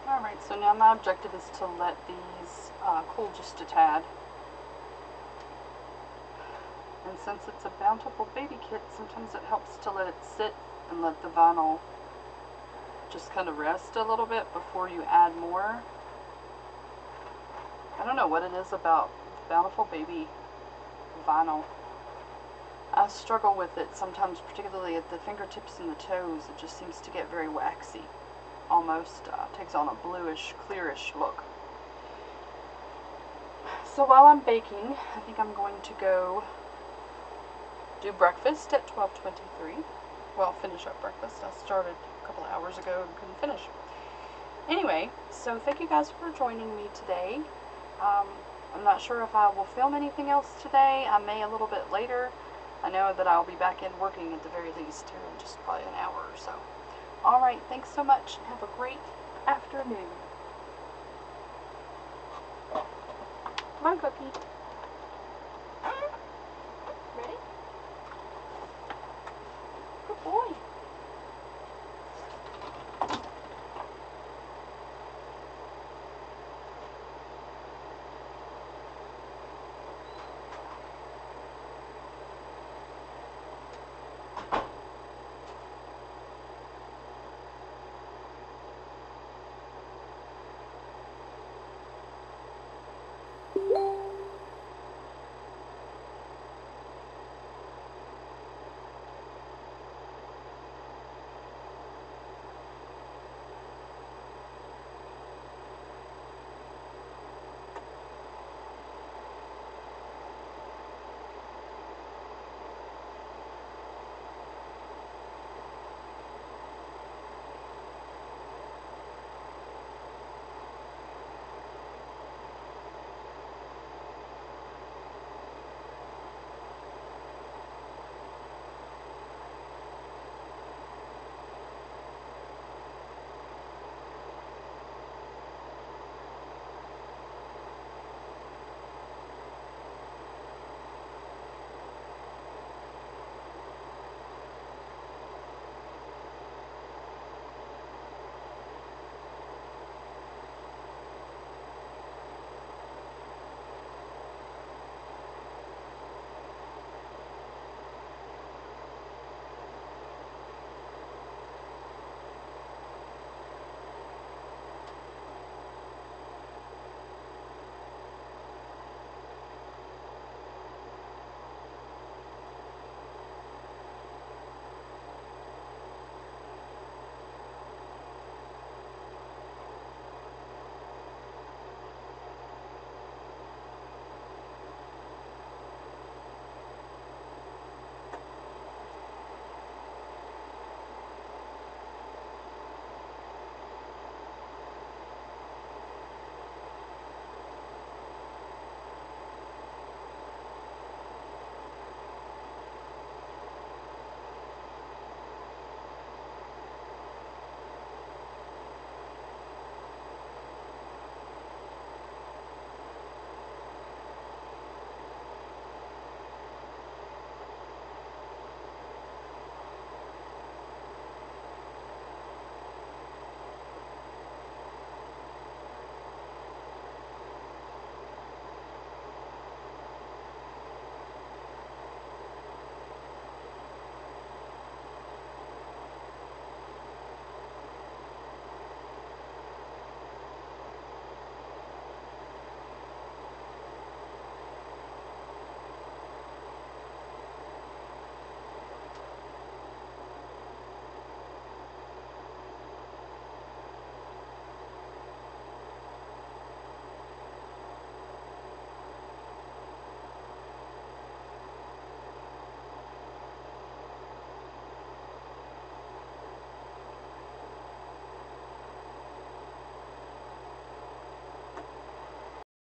A: Alright, so now my objective is to let these cool just a tad. And since it's a Bountiful baby kit, sometimes it helps to let it sit and let the vinyl just kind of rest a little bit before you add more. I don't know what it is about Bountiful baby vinyl. I struggle with it sometimes, particularly at the fingertips and the toes. It just seems to get very waxy. Almost takes on a bluish, clearish look. So while I'm baking, I think I'm going to go do breakfast at 12:23. Well, finish up breakfast. I started a couple of hours ago and couldn't finish. Anyway, so thank you guys for joining me today. I'm not sure if I will film anything else today. I may a little bit later. I know that I'll be back in working at the very least here in just probably an hour or so. Alright, thanks so much and have a great afternoon. Come on, Cookie.